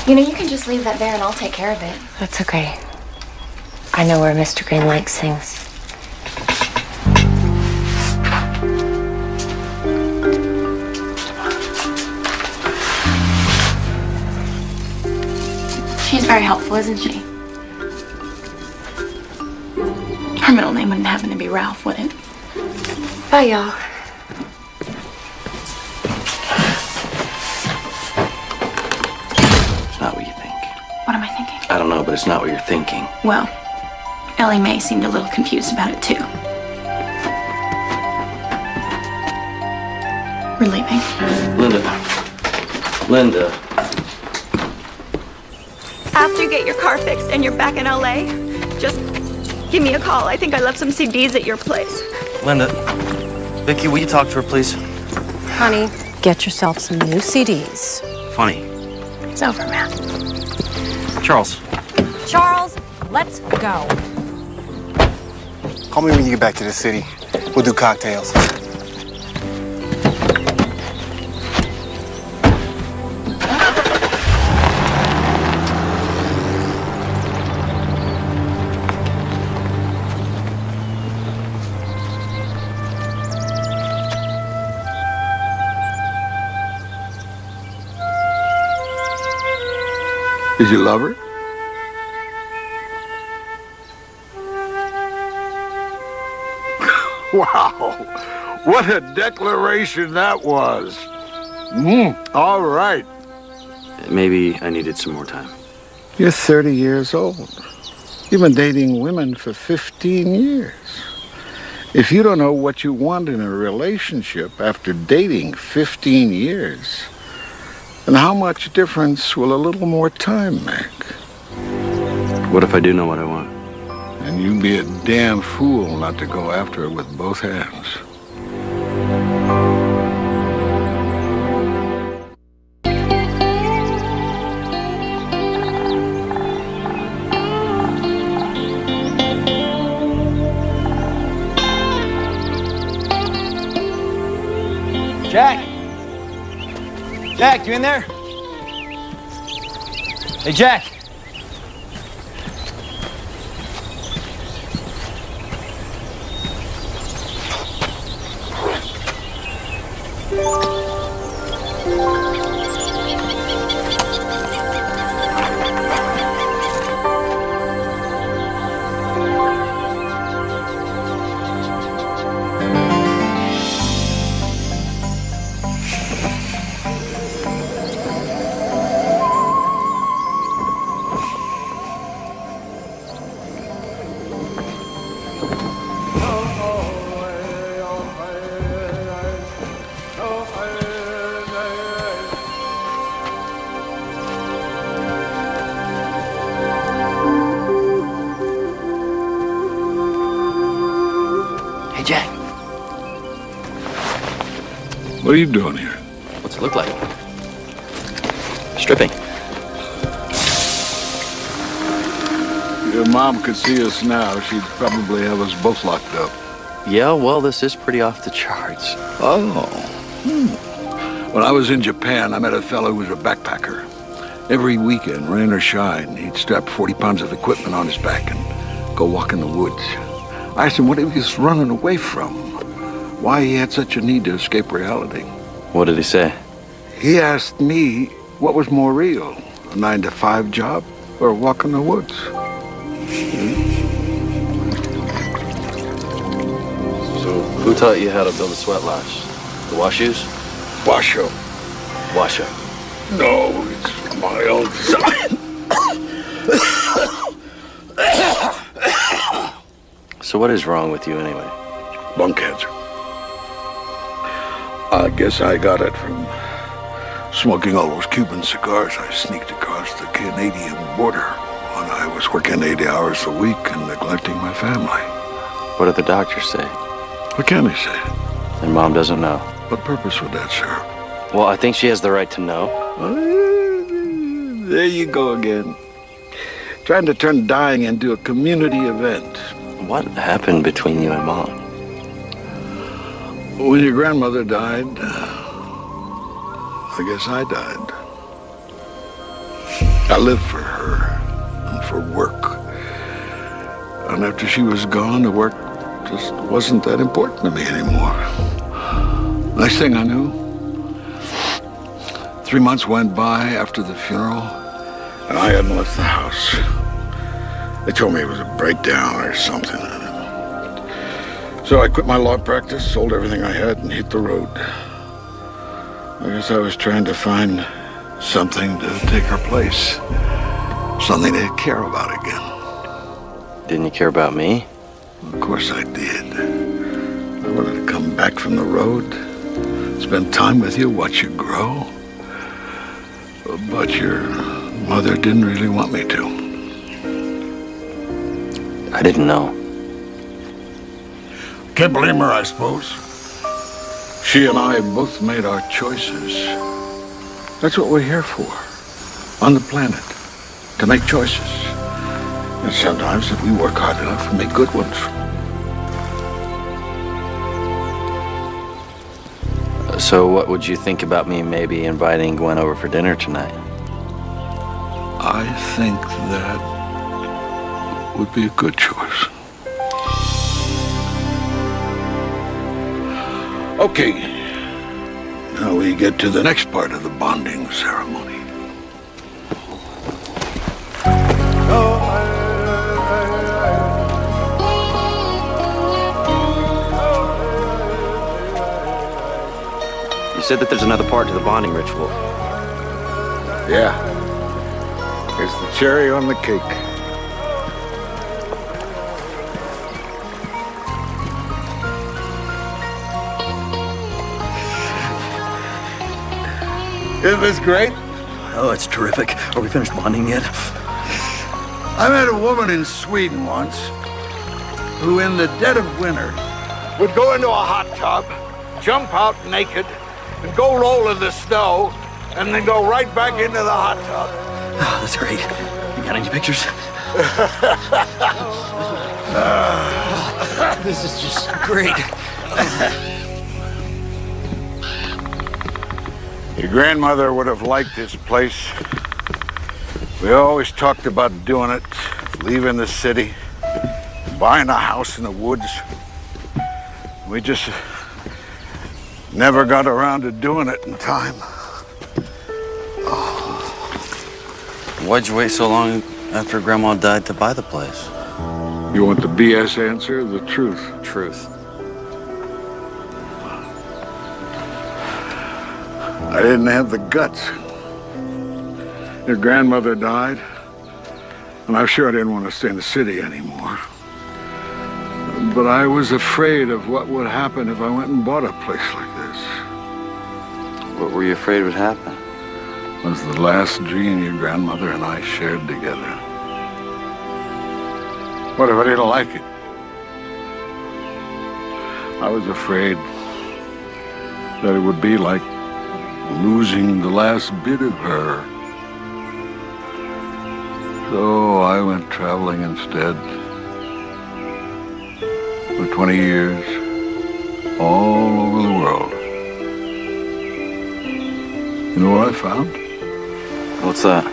You know, you can just leave that there and I'll take care of it. That's okay. I know where Mr. Green likes things. She's very helpful, isn't she? Her middle name wouldn't happen to be Ralph, would it? Bye, y'all. It's not what you think. What am I thinking? I don't know, but it's not what you're thinking. Well, Ellie Mae seemed a little confused about it, too. We're leaving. Linda. After you get your car fixed and you're back in LA, just give me a call. I think I left some CDs at your place. Linda. Vicky, will you talk to her, please? Honey, get yourself some new CDs. Funny. It's over, Matt. Charles. Charles, let's go. Call me when you get back to the city. We'll do cocktails. Did you love her? Wow, what a declaration that was. All right. Maybe I needed some more time. You're 30 years old. You've been dating women for 15 years. If you don't know what you want in a relationship after dating 15 years, then how much difference will a little more time make? What if I do know what I want? And you'd be a damn fool not to go after it with both hands. Jack! Jack, you in there? Hey, Jack! Jack. What are you doing here? What's it look like? Stripping. Your mom could see us now. She'd probably have us both locked up. Yeah, well, this is pretty off the charts. Oh. When I was in Japan, I met a fellow who was a backpacker. Every weekend, rain or shine, he'd strap 40 pounds of equipment on his back and go walk in the woods. I asked him what he was running away from, why he had such a need to escape reality. What did he say? He asked me what was more real, a 9-to-5 job or a walk in the woods. So, who taught you how to build a sweat lodge? The Washus? Washo. Washo. No, it's my own son. So what is wrong with you anyway? Lung cancer. I guess I got it from smoking all those Cuban cigars I sneaked across the Canadian border when I was was working 80 hours a week and neglecting my family. What did the doctor say? What can they say? And Mom doesn't know. What purpose would that serve? Well, I think she has the right to know. There you go again. Trying to turn dying into a community event. What happened between you and Mom? When your grandmother died, I guess I died. I lived for her and for work. And after she was gone, the work just wasn't that important to me anymore. Next thing I knew, 3 months went by after the funeral, and I hadn't left the house. They told me it was a breakdown or something. So I quit my law practice, sold everything I had, and hit the road. I guess I was trying to find something to take her place. Something to care about again. Didn't you care about me? Of course I did. I wanted to come back from the road, spend time with you, watch you grow. But your mother didn't really want me to. I didn't know. Can't blame her, I suppose. She and I both made our choices. That's what we're here for. On the planet. To make choices. And sometimes, if we work hard enough, we make good ones. So what would you think about me maybe inviting Gwen over for dinner tonight? I think that would be a good choice. Okay. Now we get to the next part of the bonding ceremony. You said that there's another part to the bonding ritual. Yeah. It's the cherry on the cake. Isn't this great? Oh, it's terrific. Are we finished bonding yet? I met a woman in Sweden once who, in the dead of winter, would go into a hot tub, jump out naked, and go roll in the snow, and then go right back into the hot tub. Oh, that's great. You got any pictures? This is just great. Your grandmother would have liked this place. We always talked about doing it, leaving the city, buying a house in the woods. We just never got around to doing it in time. Why'd you wait so long after Grandma died to buy the place? You want the BS answer or the truth? Truth. I didn't have the guts. Your grandmother died, and I'm sure I didn't want to stay in the city anymore. But I was afraid of what would happen if I went and bought a place like this. What were you afraid would happen? It was the last dream your grandmother and I shared together. What if I didn't like it? I was afraid that it would be like losing the last bit of her. So I went traveling instead. For 20 years, all over the world. You know what I found? What's that?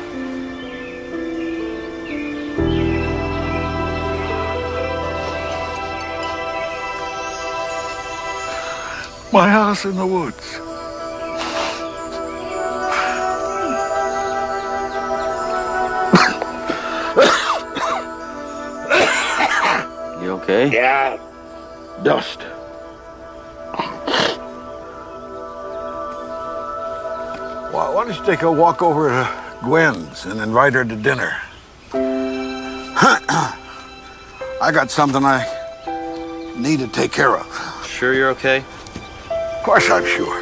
My house in the woods. You okay? Yeah. Dust. Why don't you take a walk over to Gwen's and invite her to dinner? I got something I need to take care of. Sure you're okay? Of course I'm sure.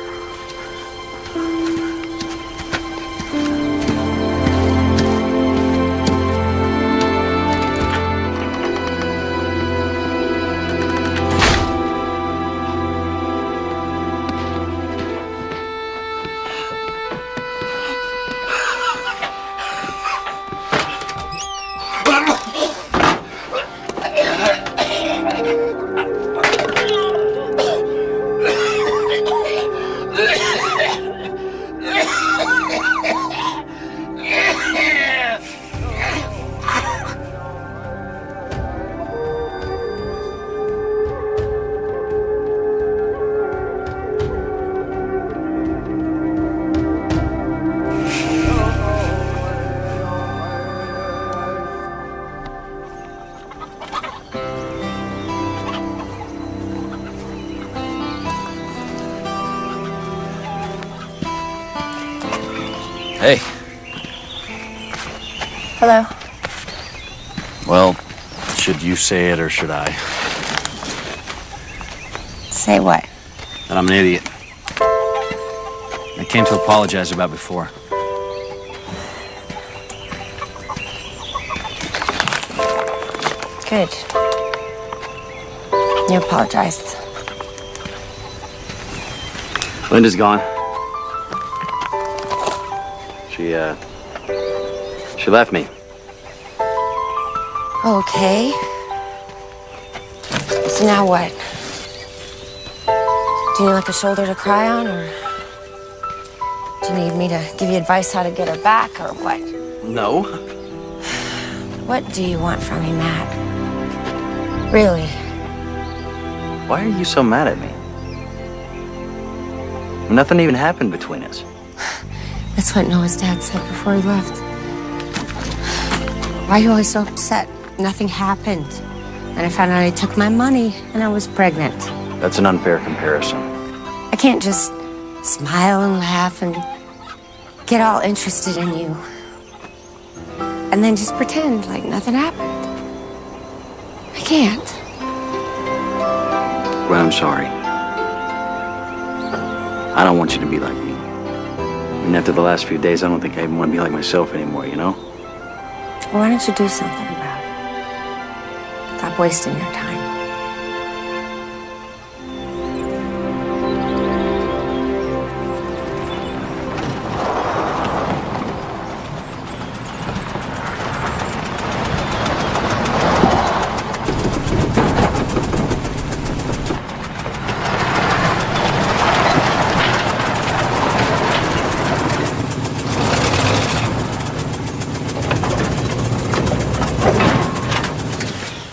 Hey. Hello. Well, should you say it or should I? Say what? That I'm an idiot. I came to apologize about before. Good. You apologized. Linda's gone. She left me. Okay. So now what? Do you need like a shoulder to cry on, or do you need me to give you advice how to get her back, or what? No. What do you want from me, Matt? Really? Why are you so mad at me? Nothing even happened between us. That's what Noah's dad said before he left. Why are you always so upset? Nothing happened. And I found out he took my money and I was pregnant. That's an unfair comparison. I can't just smile and laugh and get all interested in you and then just pretend like nothing happened. I can't. Well, I'm sorry. I don't want you to be like me. I mean, after the last few days, I don't think I even want to be like myself anymore, you know? Well, why don't you do something about it? Stop wasting your time.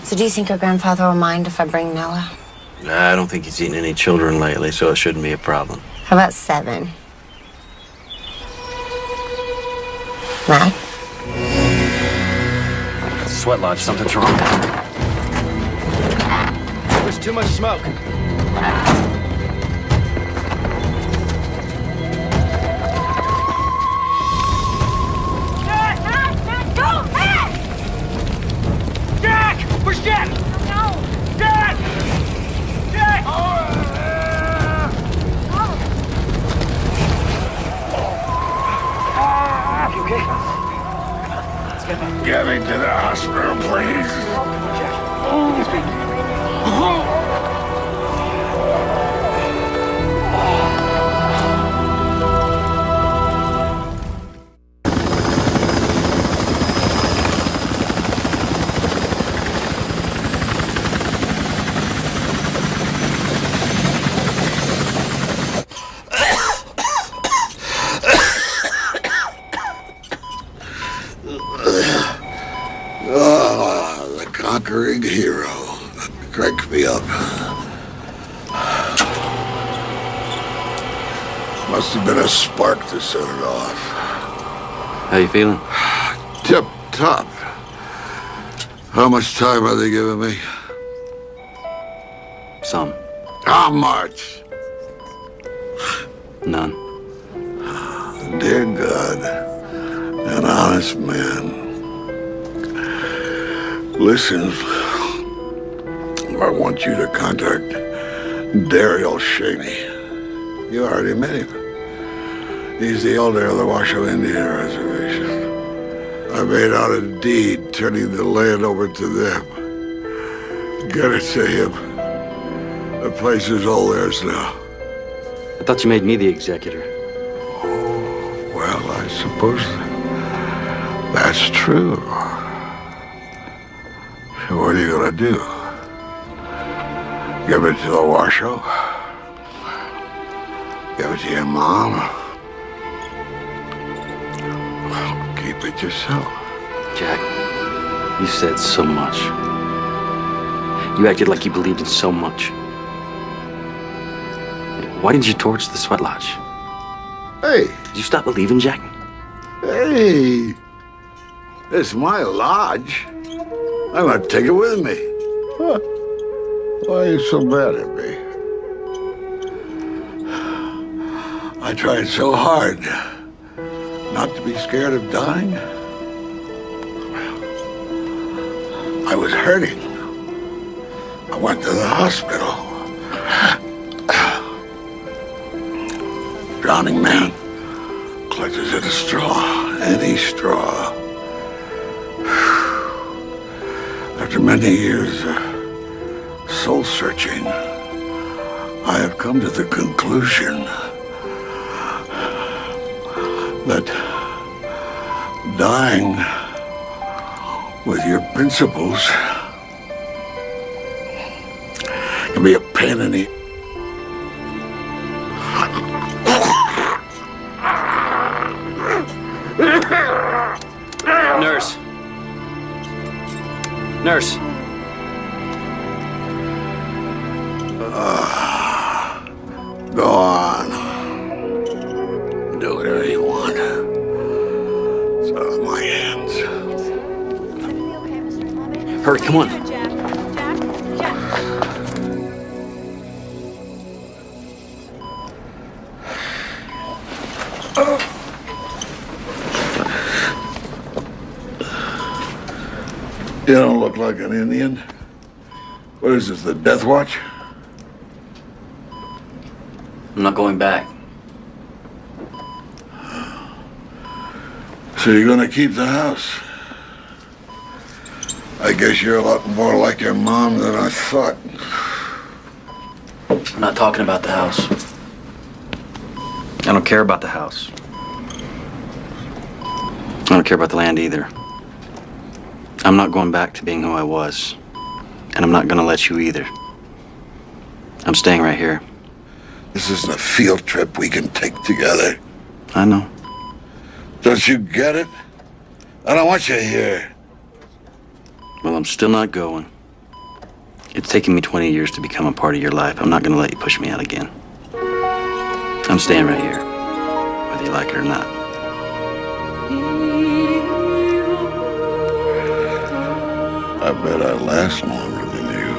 So do you think your grandfather will mind if I bring Noah? Nah, I don't think he's eaten any children lately, so it shouldn't be a problem. How about 7? Matt? Sweat lodge, something's wrong. There's too much smoke. Where's Jack? No. Jack! Jack! You okay? Get me to the hospital, please. The conquering hero. Crank me up. Must have been a spark to set it off. How you feeling? Tip top. How much time are they giving me? Some. How much? None. Dear God, an honest man. Listen, I want you to contact Daryl Shaney. You already met him. He's the elder of the Washoe Indian Reservation. I made out a deed turning the land over to them. Get it to him. The place is all theirs now. I thought you made me the executor. Oh, well, I suppose that's true. So what are you gonna do? Give it to the Washoe? Give it to your mom? Keep it yourself. Jack, you said so much. You acted like you believed in so much. Why didn't you torch the sweat lodge? Hey. Did you stop believing, Jack? Hey. It's my lodge. I'm gonna take it with me. Huh. Why are you so mad at me? I tried so hard Not to be scared of dying? I was hurting. I went to the hospital. Drowning man clutches at a straw, any straw. After many years of soul-searching, I have come to the conclusion that dying with your principles can be a pain in the... Nurse. Nurse. Go on. Do whatever you want. It's out of my hands. Hurry, come on. You don't look like an Indian. What is this, the Death Watch? I'm not going back. So you're gonna keep the house? I guess you're a lot more like your mom than I thought. I'm not talking about the house. I don't care about the house. I don't care about the land either. I'm not going back to being who I was. And I'm not gonna let you either. I'm staying right here. This isn't a field trip we can take together. I know. Don't you get it? I don't want you here. Well, I'm still not going. It's taken me 20 years to become a part of your life. I'm not gonna let you push me out again. I'm staying right here, whether you like it or not. I bet I last longer than you.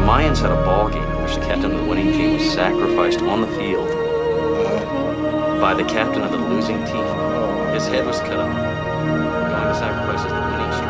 Mayans had a ball game in which the captain of the winning team was sacrificed on the field by the captain of the losing team. His head was cut off. Going to sacrifice as the winning streak.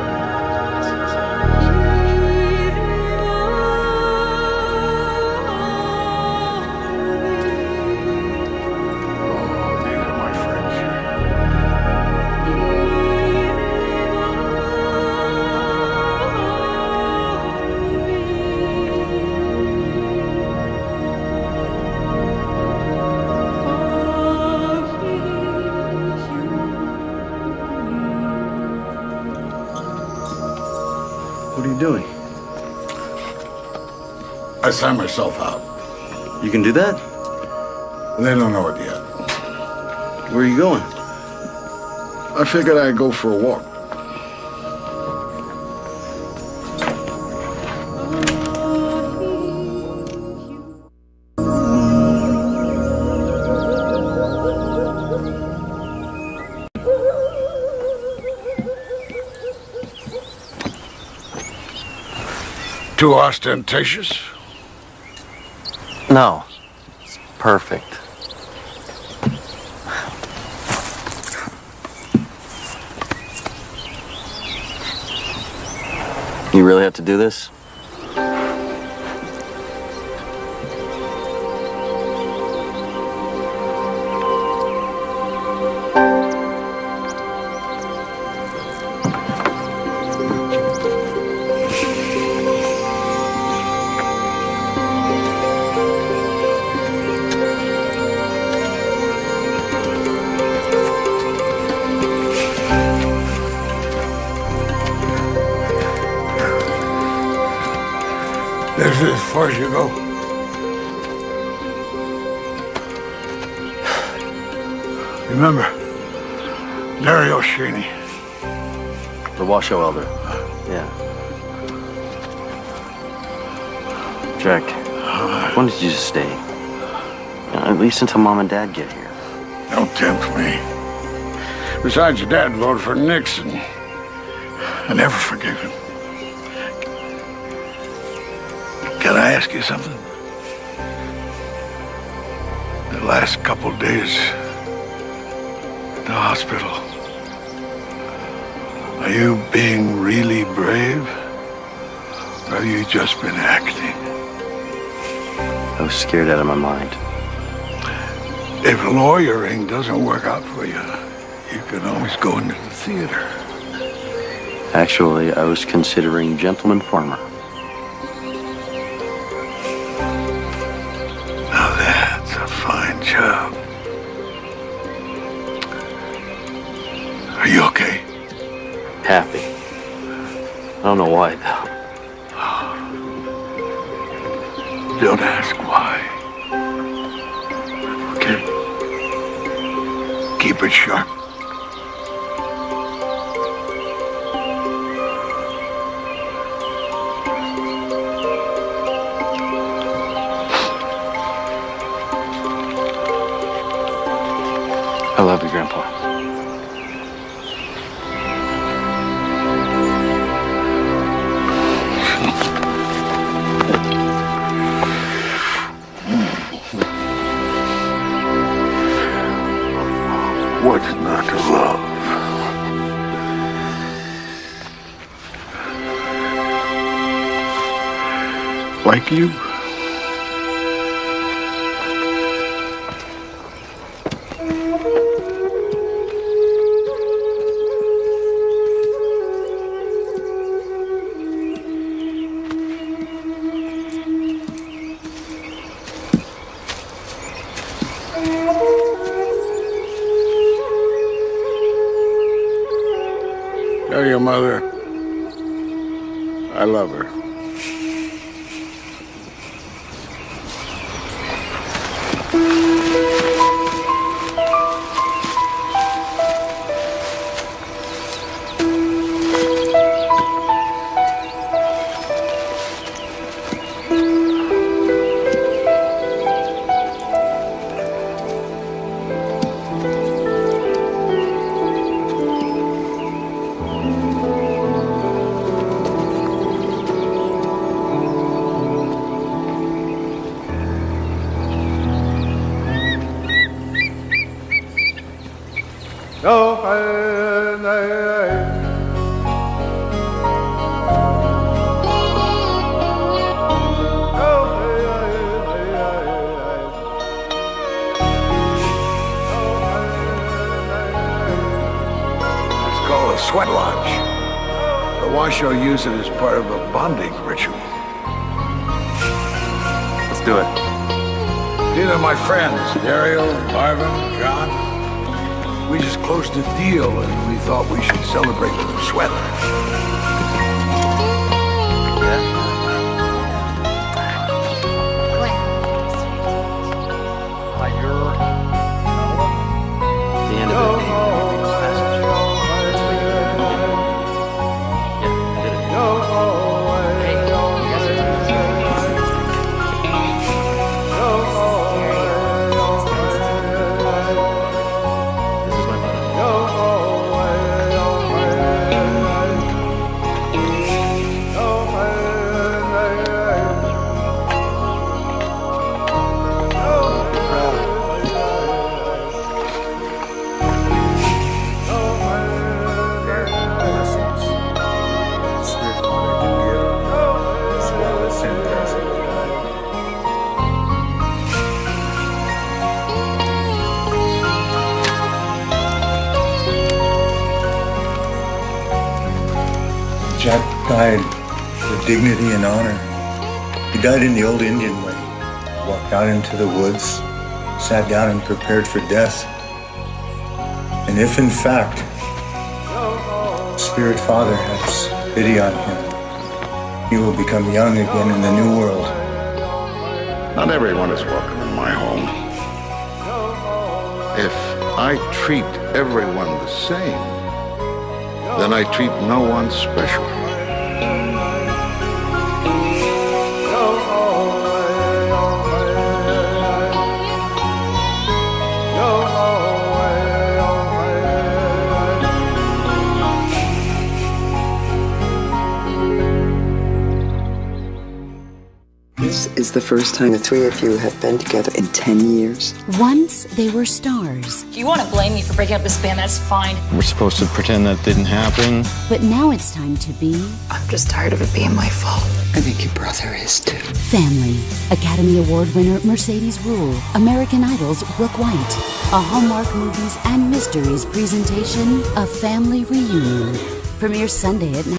What are you doing? I signed myself out. You can do that? They don't know it yet. Where are you going? I figured I'd go for a walk. Too ostentatious? No. It's perfect. You really have to do this? This is as far as you go. Remember, Dario Shaney. The Washoe Elder. Yeah. Jack, when did you stay? At least until Mom and Dad get here. Don't tempt me. Besides, your dad voted for Nixon. I never forgive him. Can I ask you something? The last couple days at the hospital, are you being really brave? Or have you just been acting? I was scared out of my mind. If lawyering doesn't work out for you, you can always go into the theater. Actually, I was considering Gentleman Farmer. Now that's a fine job. Are you okay? Happy. I don't know why, though. Don't ask why. Okay? Keep it sharp. I love you, Grandpa. What's not to love? Like you? Tell your mother I love her. Sweat lodge. The Washoe use it as part of a bonding ritual. Let's do it. These are my friends, Dario, Marvin, John. We just closed a deal and we thought we should celebrate with a sweat. The end of it. Jack died with dignity and honor. He died in the old Indian way. Walked out into the woods, sat down and prepared for death. And if in fact, Spirit Father has pity on him, You will become young again in the new world. Not everyone is welcome in my home. If I treat everyone the same, then I treat no one special. This is the first time the three of you have been together in 10 years. Once they were stars. If you want to blame me for breaking up this band, that's fine. We're supposed to pretend that didn't happen. But now it's time to be... I'm just tired of it being my fault. I think your brother is too. Family. Academy Award winner Mercedes Rule. American Idol's Brooke White. A Hallmark Movies and Mysteries presentation, A Family Reunion. Premieres Sunday at 9.